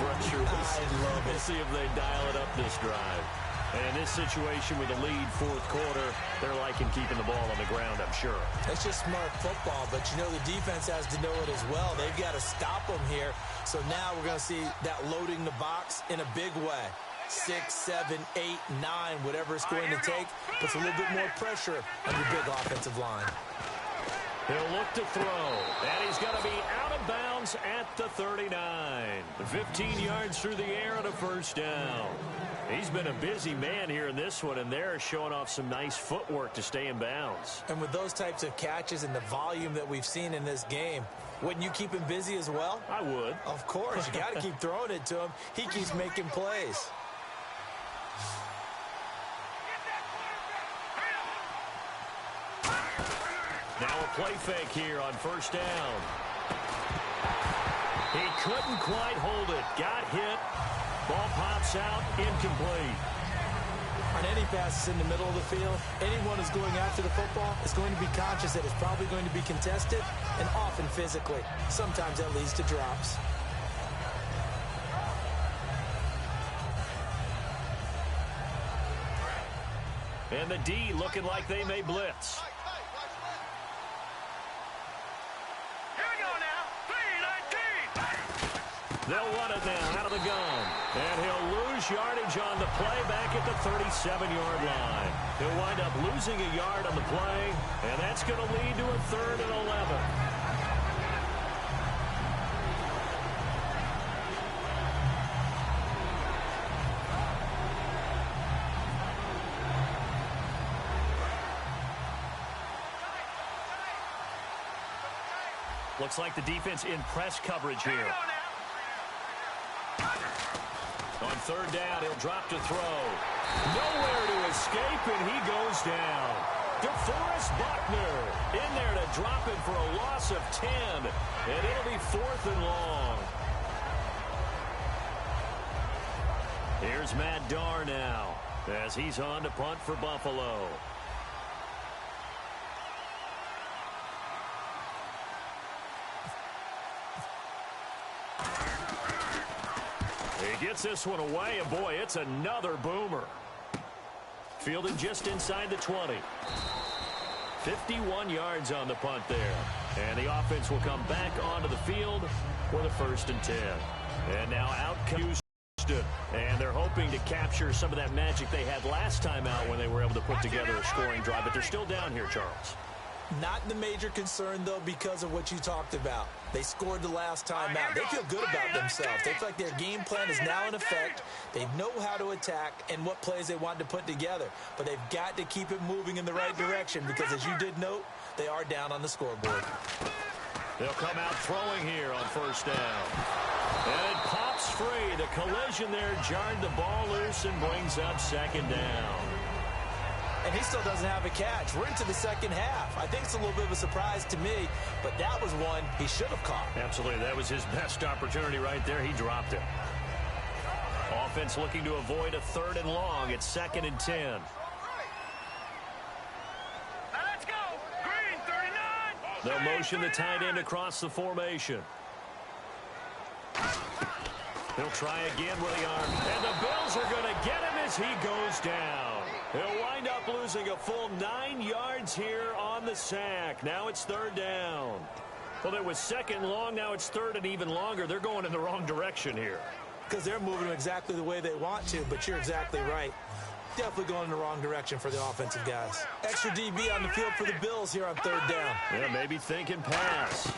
Pressure. I love it. Let's see if they dial it up this drive. And in this situation with a lead fourth quarter, they're liking keeping the ball on the ground, I'm sure. That's just smart football, but you know the defense has to know it as well. They've got to stop them here. So now we're going to see that loading the box in a big way. 6, 7, 8, 9, whatever it's going to take, puts a little bit more pressure on your big offensive line. He'll look to throw, and he's going to be out of bounds at the 39. 15 yards through the air and a first down. He's been a busy man here in this one, and they're showing off some nice footwork to stay in bounds. And with those types of catches and the volume that we've seen in this game, wouldn't you keep him busy as well? I would. Of course. You got to keep throwing it to him. He keeps making plays. Now a play fake here on first down. He couldn't quite hold it. Got hit. Ball pops out, incomplete. On any passes in the middle of the field, anyone who's going after the football is going to be conscious that it's probably going to be contested and often physically. Sometimes that leads to drops. And the D looking like they may blitz. They'll run it now out of the gun. And he'll lose yardage on the play back at the 37-yard line. He'll wind up losing a yard on the play, and that's going to lead to a 3rd and 11. Looks like the defense in press coverage here. On 3rd down, he'll drop to throw. Nowhere to escape, and he goes down. DeForest Buckner in there to drop it for a loss of 10. And it'll be 4th and long. Here's Matt Darr now as he's on to punt for Buffalo. He gets this one away, and boy, it's another boomer. Fielded just inside the 20. 51 yards on the punt there. And the offense will come back onto the field for the 1st and 10. And now out comes Houston. And they're hoping to capture some of that magic they had last time out when they were able to put together a scoring drive. But they're still down here, Charles. Not the major concern, though, because of what you talked about. They scored the last time out. They feel good about themselves. They feel like their game plan is now in effect. They know how to attack and what plays they want to put together. But they've got to keep it moving in the right direction because, as you did note, they are down on the scoreboard. They'll come out throwing here on 1st down. And it pops free. The collision there jarred the ball loose and brings up 2nd down. And he still doesn't have a catch. We're into the second half. I think it's a little bit of a surprise to me, but that was one he should have caught. Absolutely. That was his best opportunity right there. He dropped it. Offense looking to avoid a 3rd and long. It's 2nd and 10. Let's go. Green, 39. They'll motion the tight end across the formation. He'll try again with the arm. And the Bills are going to get him as he goes down. He'll wind up losing a full 9 yards here on the sack. Now it's third down. Well, it was second long. Now it's third and even longer. They're going in the wrong direction here. Because they're moving exactly the way they want to, but you're exactly right. Definitely going in the wrong direction for the offensive guys. Extra DB on the field for the Bills here on third down. Yeah, maybe thinking pass.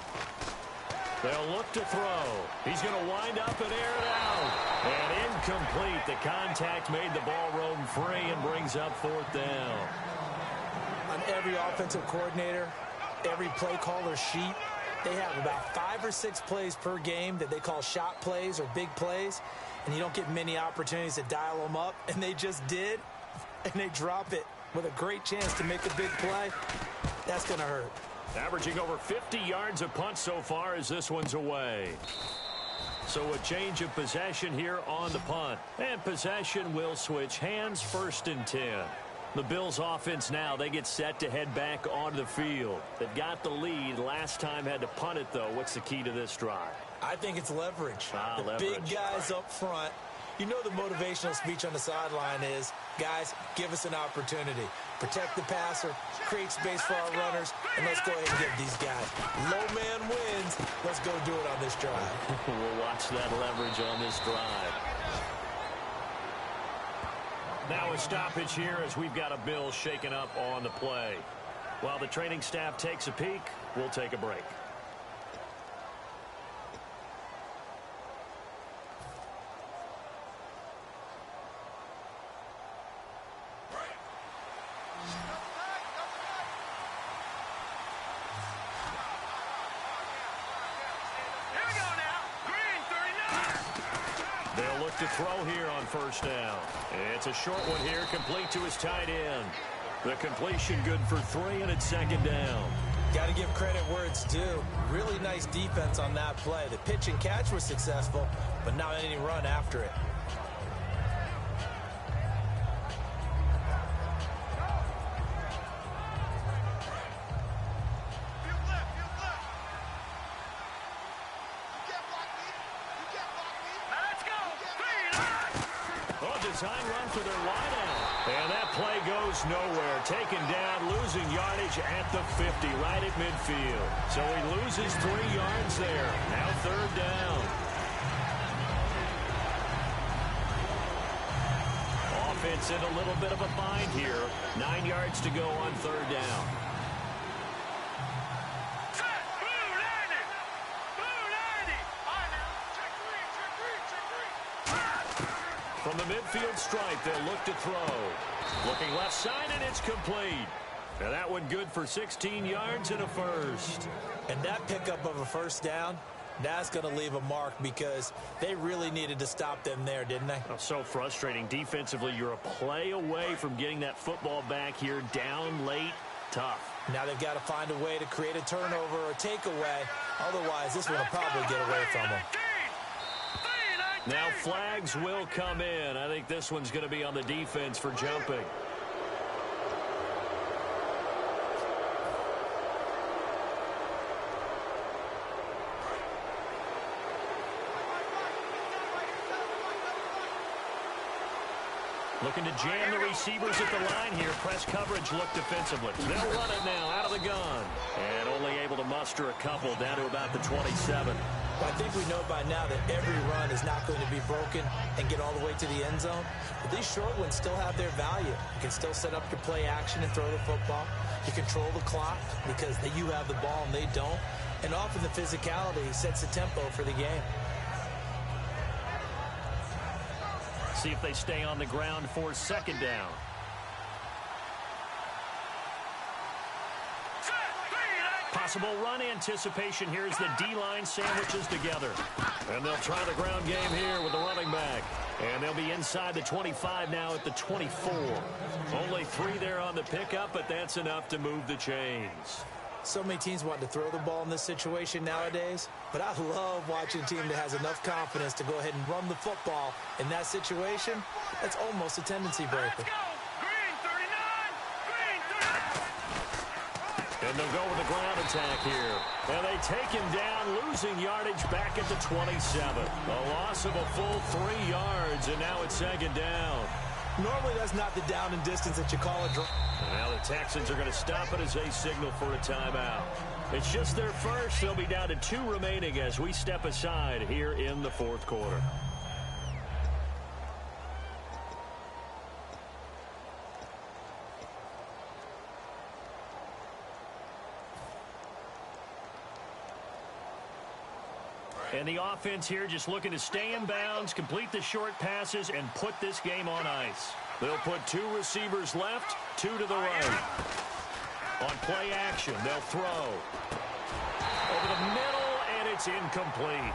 They'll look to throw. He's going to wind up and air it out. And incomplete. The contact made the ball roam free and brings up fourth down. On every offensive coordinator, every play caller sheet, they have about 5 or 6 plays per game that they call shot plays or big plays. And you don't get many opportunities to dial them up. And they just did. And they drop it with a great chance to make a big play. That's going to hurt. Averaging over 50 yards a punt so far as this one's away. So a change of possession here on the punt. And possession will switch hands, first and 10. The Bills offense now, they get set to head back onto the field. They've got the lead. Last time had to punt it, though. What's the key to this drive? I think it's leverage. The leverage. Big guys up front. You know the motivational speech on the sideline is, guys, give us an opportunity. Protect the passer, create space for our runners, and let's go ahead and give these guys. Low man wins. Let's go do it on this drive. We'll watch that leverage on this drive. Now a stoppage here as we've got a Bills shaken up on the play. While the training staff takes a peek, we'll take a break. To throw here on first down. It's a short one here, complete to his tight end. The completion good for 3, and it's second down. Got to give credit where it's due. Really nice defense on that play. The pitch and catch was successful, but not any run after it. Design run for their wideout. And that play goes nowhere. Taken down, losing yardage at the 50, right at midfield. So he loses 3 yards there. Now third down. Offense in a little bit of a bind here. 9 yards to go on third down. From the midfield stripe, they'll look to throw. Looking left side, and it's complete. And that one good for 16 yards and a first. And that pickup of a first down, that's going to leave a mark because they really needed to stop them there, didn't they? Oh, so frustrating. Defensively, you're a play away from getting that football back here down late. Tough. Now they've got to find a way to create a turnover or takeaway. Otherwise, this one will probably get away from them. Now flags will come in. I think this one's going to be on the defense for jumping. Looking to jam the receivers at the line here. Press coverage look defensively. They'll run it now out of the gun. And only able to muster a couple down to about the 27. Well, I think we know by now that every run is not going to be broken and get all the way to the end zone. But these short ones still have their value. You can still set up your play action and throw the football. You control the clock because you have the ball and they don't. And often the physicality sets the tempo for the game. See if they stay on the ground for second down. Possible run anticipation here as the D-line sandwiches together. And they'll try the ground game here with the running back. And they'll be inside the 25 now at the 24. Only 3 there on the pickup, but that's enough to move the chains. So many teams want to throw the ball in this situation nowadays, but I love watching a team that has enough confidence to go ahead and run the football. In that situation, that's almost a tendency breaker. And they'll go with the ground attack here. And they take him down, losing yardage back at the 27. A loss of a full 3 yards, and now it's second down. Normally, that's not the down and distance that you call a draw. Now the Texans are going to stop it as they signal for a timeout. It's just their first. They'll be down to 2 remaining as we step aside here in the fourth quarter. And the offense here just looking to stay in bounds, complete the short passes, and put this game on ice. They'll put 2 receivers left, 2 to the right. On play action, they'll throw. Over the middle, and it's incomplete.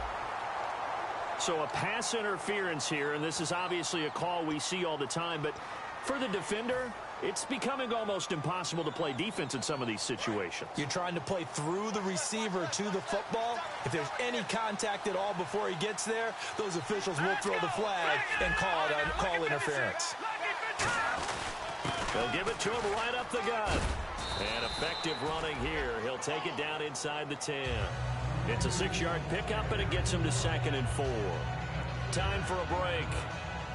So a pass interference here, and this is obviously a call we see all the time, but for the defender, it's becoming almost impossible to play defense in some of these situations. You're trying to play through the receiver to the football. If there's any contact at all before he gets there, those officials will throw the flag and call interference. They'll give it to him right up the gut. And effective running here. He'll take it down inside the 10. It's a 6-yard pickup, and it gets him to 2nd and 4. Time for a break.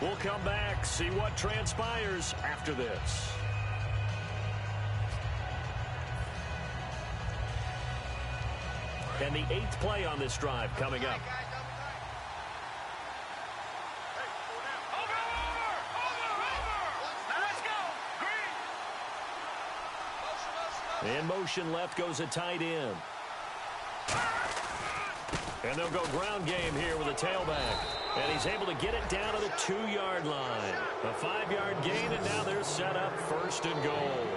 We'll come back, see what transpires after this. And the 8th play on this drive coming up. In motion left goes a tight end. And they'll go ground game here with a tailback. And he's able to get it down to the 2-yard line. A 5-yard gain, and now they're set up 1st and goal.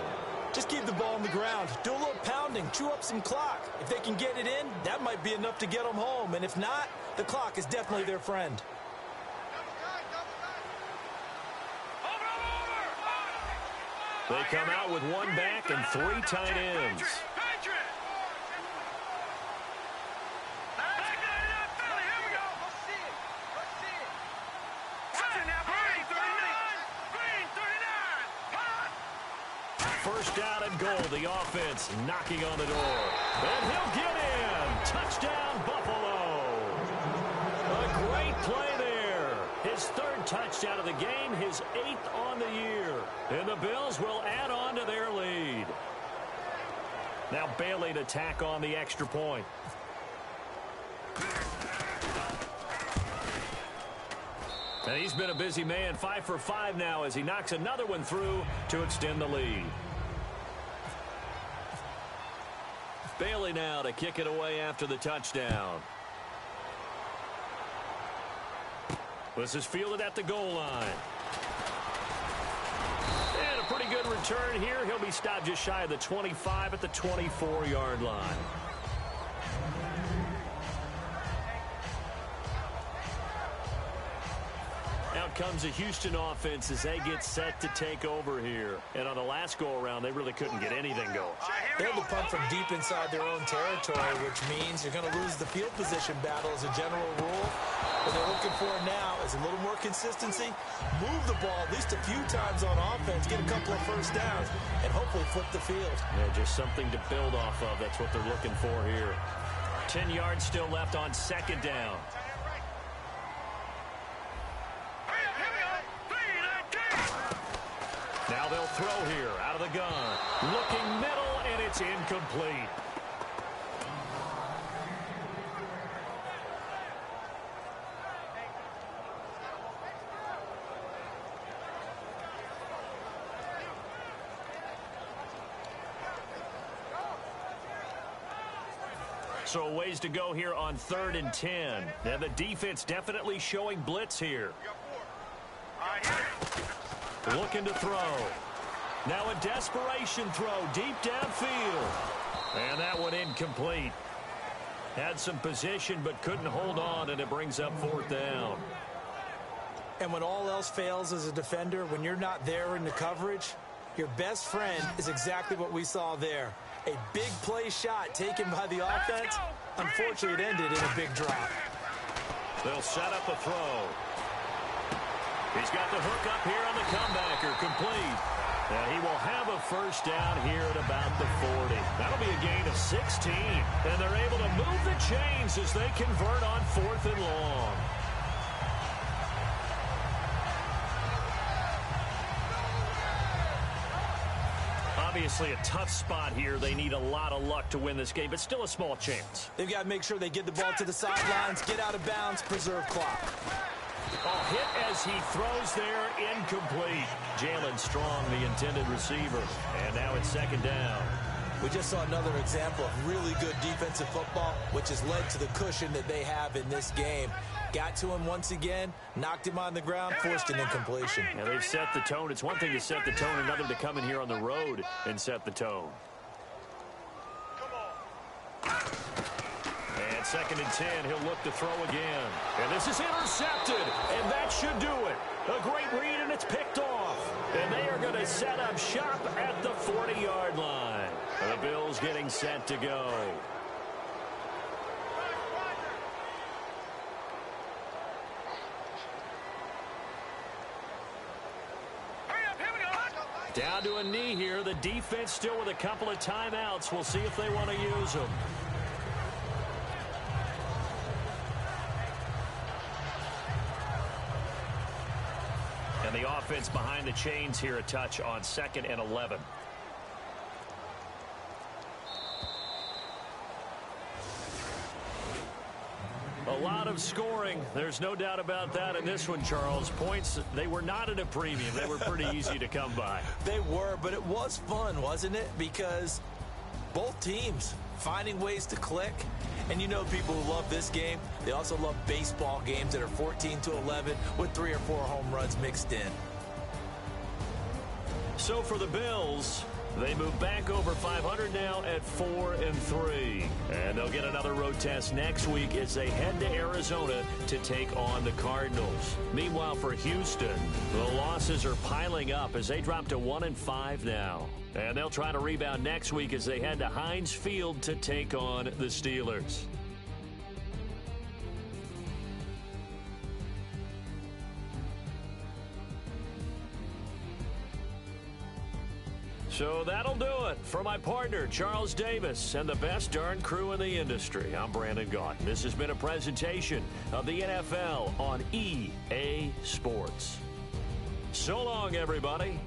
Just keep the ball on the ground. Do a little pounding. Chew up some clock. If they can get it in, that might be enough to get them home. And if not, the clock is definitely their friend. They come out with 1 back and 3 tight ends. First down and goal. The offense knocking on the door. And he'll get in. Touchdown, Buffalo. A great play there. His 3rd touchdown of the game, his 8th on the year. And the Bills will add on to their lead. Now Bailey to tack on the extra point. And he's been a busy man, 5 for 5 now as he knocks another one through to extend the lead. Bailey now to kick it away after the touchdown. This is fielded at the goal line. And a pretty good return here. He'll be stopped just shy of the 25 at the 24-yard line. Out comes the Houston offense as they get set to take over here. And on the last go-around, they really couldn't get anything going. They had to punt from deep inside their own territory, which means you're going to lose the field position battle as a general rule. What they're looking for now is a little more consistency, move the ball at least a few times on offense, get a couple of first downs, and hopefully flip the field. Yeah, just something to build off of. That's what they're looking for here. 10 yards still left on 2nd down. Now they'll throw here out of the gun. Looking middle, and it's incomplete. So a ways to go here on 3rd and 10. Now the defense definitely showing blitz here. Looking to throw. Now a desperation throw deep downfield. And that one incomplete. Had some position but couldn't hold on, and it brings up 4th down. And when all else fails as a defender, when you're not there in the coverage, your best friend is exactly what we saw there. A big play shot taken by the offense. Unfortunately, it ended in a big drop. They'll set up a throw. He's got the hook up here on the comebacker, complete. And he will have a first down here at about the 40. That'll be a gain of 16. And they're able to move the chains as they convert on 4th and long. Obviously a tough spot here. They need a lot of luck to win this game, but still a small chance. They've got to make sure they get the ball to the sidelines, get out of bounds, preserve clock. A hit as he throws there, incomplete. Jalen Strong, the intended receiver. And now it's 2nd down. We just saw another example of really good defensive football, which has led to the cushion that they have in this game. Got to him once again, knocked him on the ground, forced an incompletion. And they've set the tone. It's one thing to set the tone, another to come in here on the road and set the tone. And 2nd and 10, he'll look to throw again. And this is intercepted, and that should do it. A great read, and it's picked off. And they are going to set up shop at the 40-yard line. The Bills getting set to go. Down to a knee here. The defense still with a couple of timeouts. We'll see if they want to use them. And the offense behind the chains here a touch on 2nd and 11. A lot of scoring. There's no doubt about that in this one, Charles. Points, they were not at a premium. They were pretty easy to come by. They were, but it was fun, wasn't it? Because both teams finding ways to click. And you know people who love this game, they also love baseball games that are 14-11 with 3 or 4 home runs mixed in. So for the Bills, they move back over 500 now at 4-3. And they'll get another road test next week as they head to Arizona to take on the Cardinals. Meanwhile, for Houston, the losses are piling up as they drop to 1-5 now. And they'll try to rebound next week as they head to Heinz Field to take on the Steelers. So that'll do it. For my partner, Charles Davis, and the best darn crew in the industry, I'm Brandon Gaudin. This has been a presentation of the NFL on EA Sports. So long, everybody.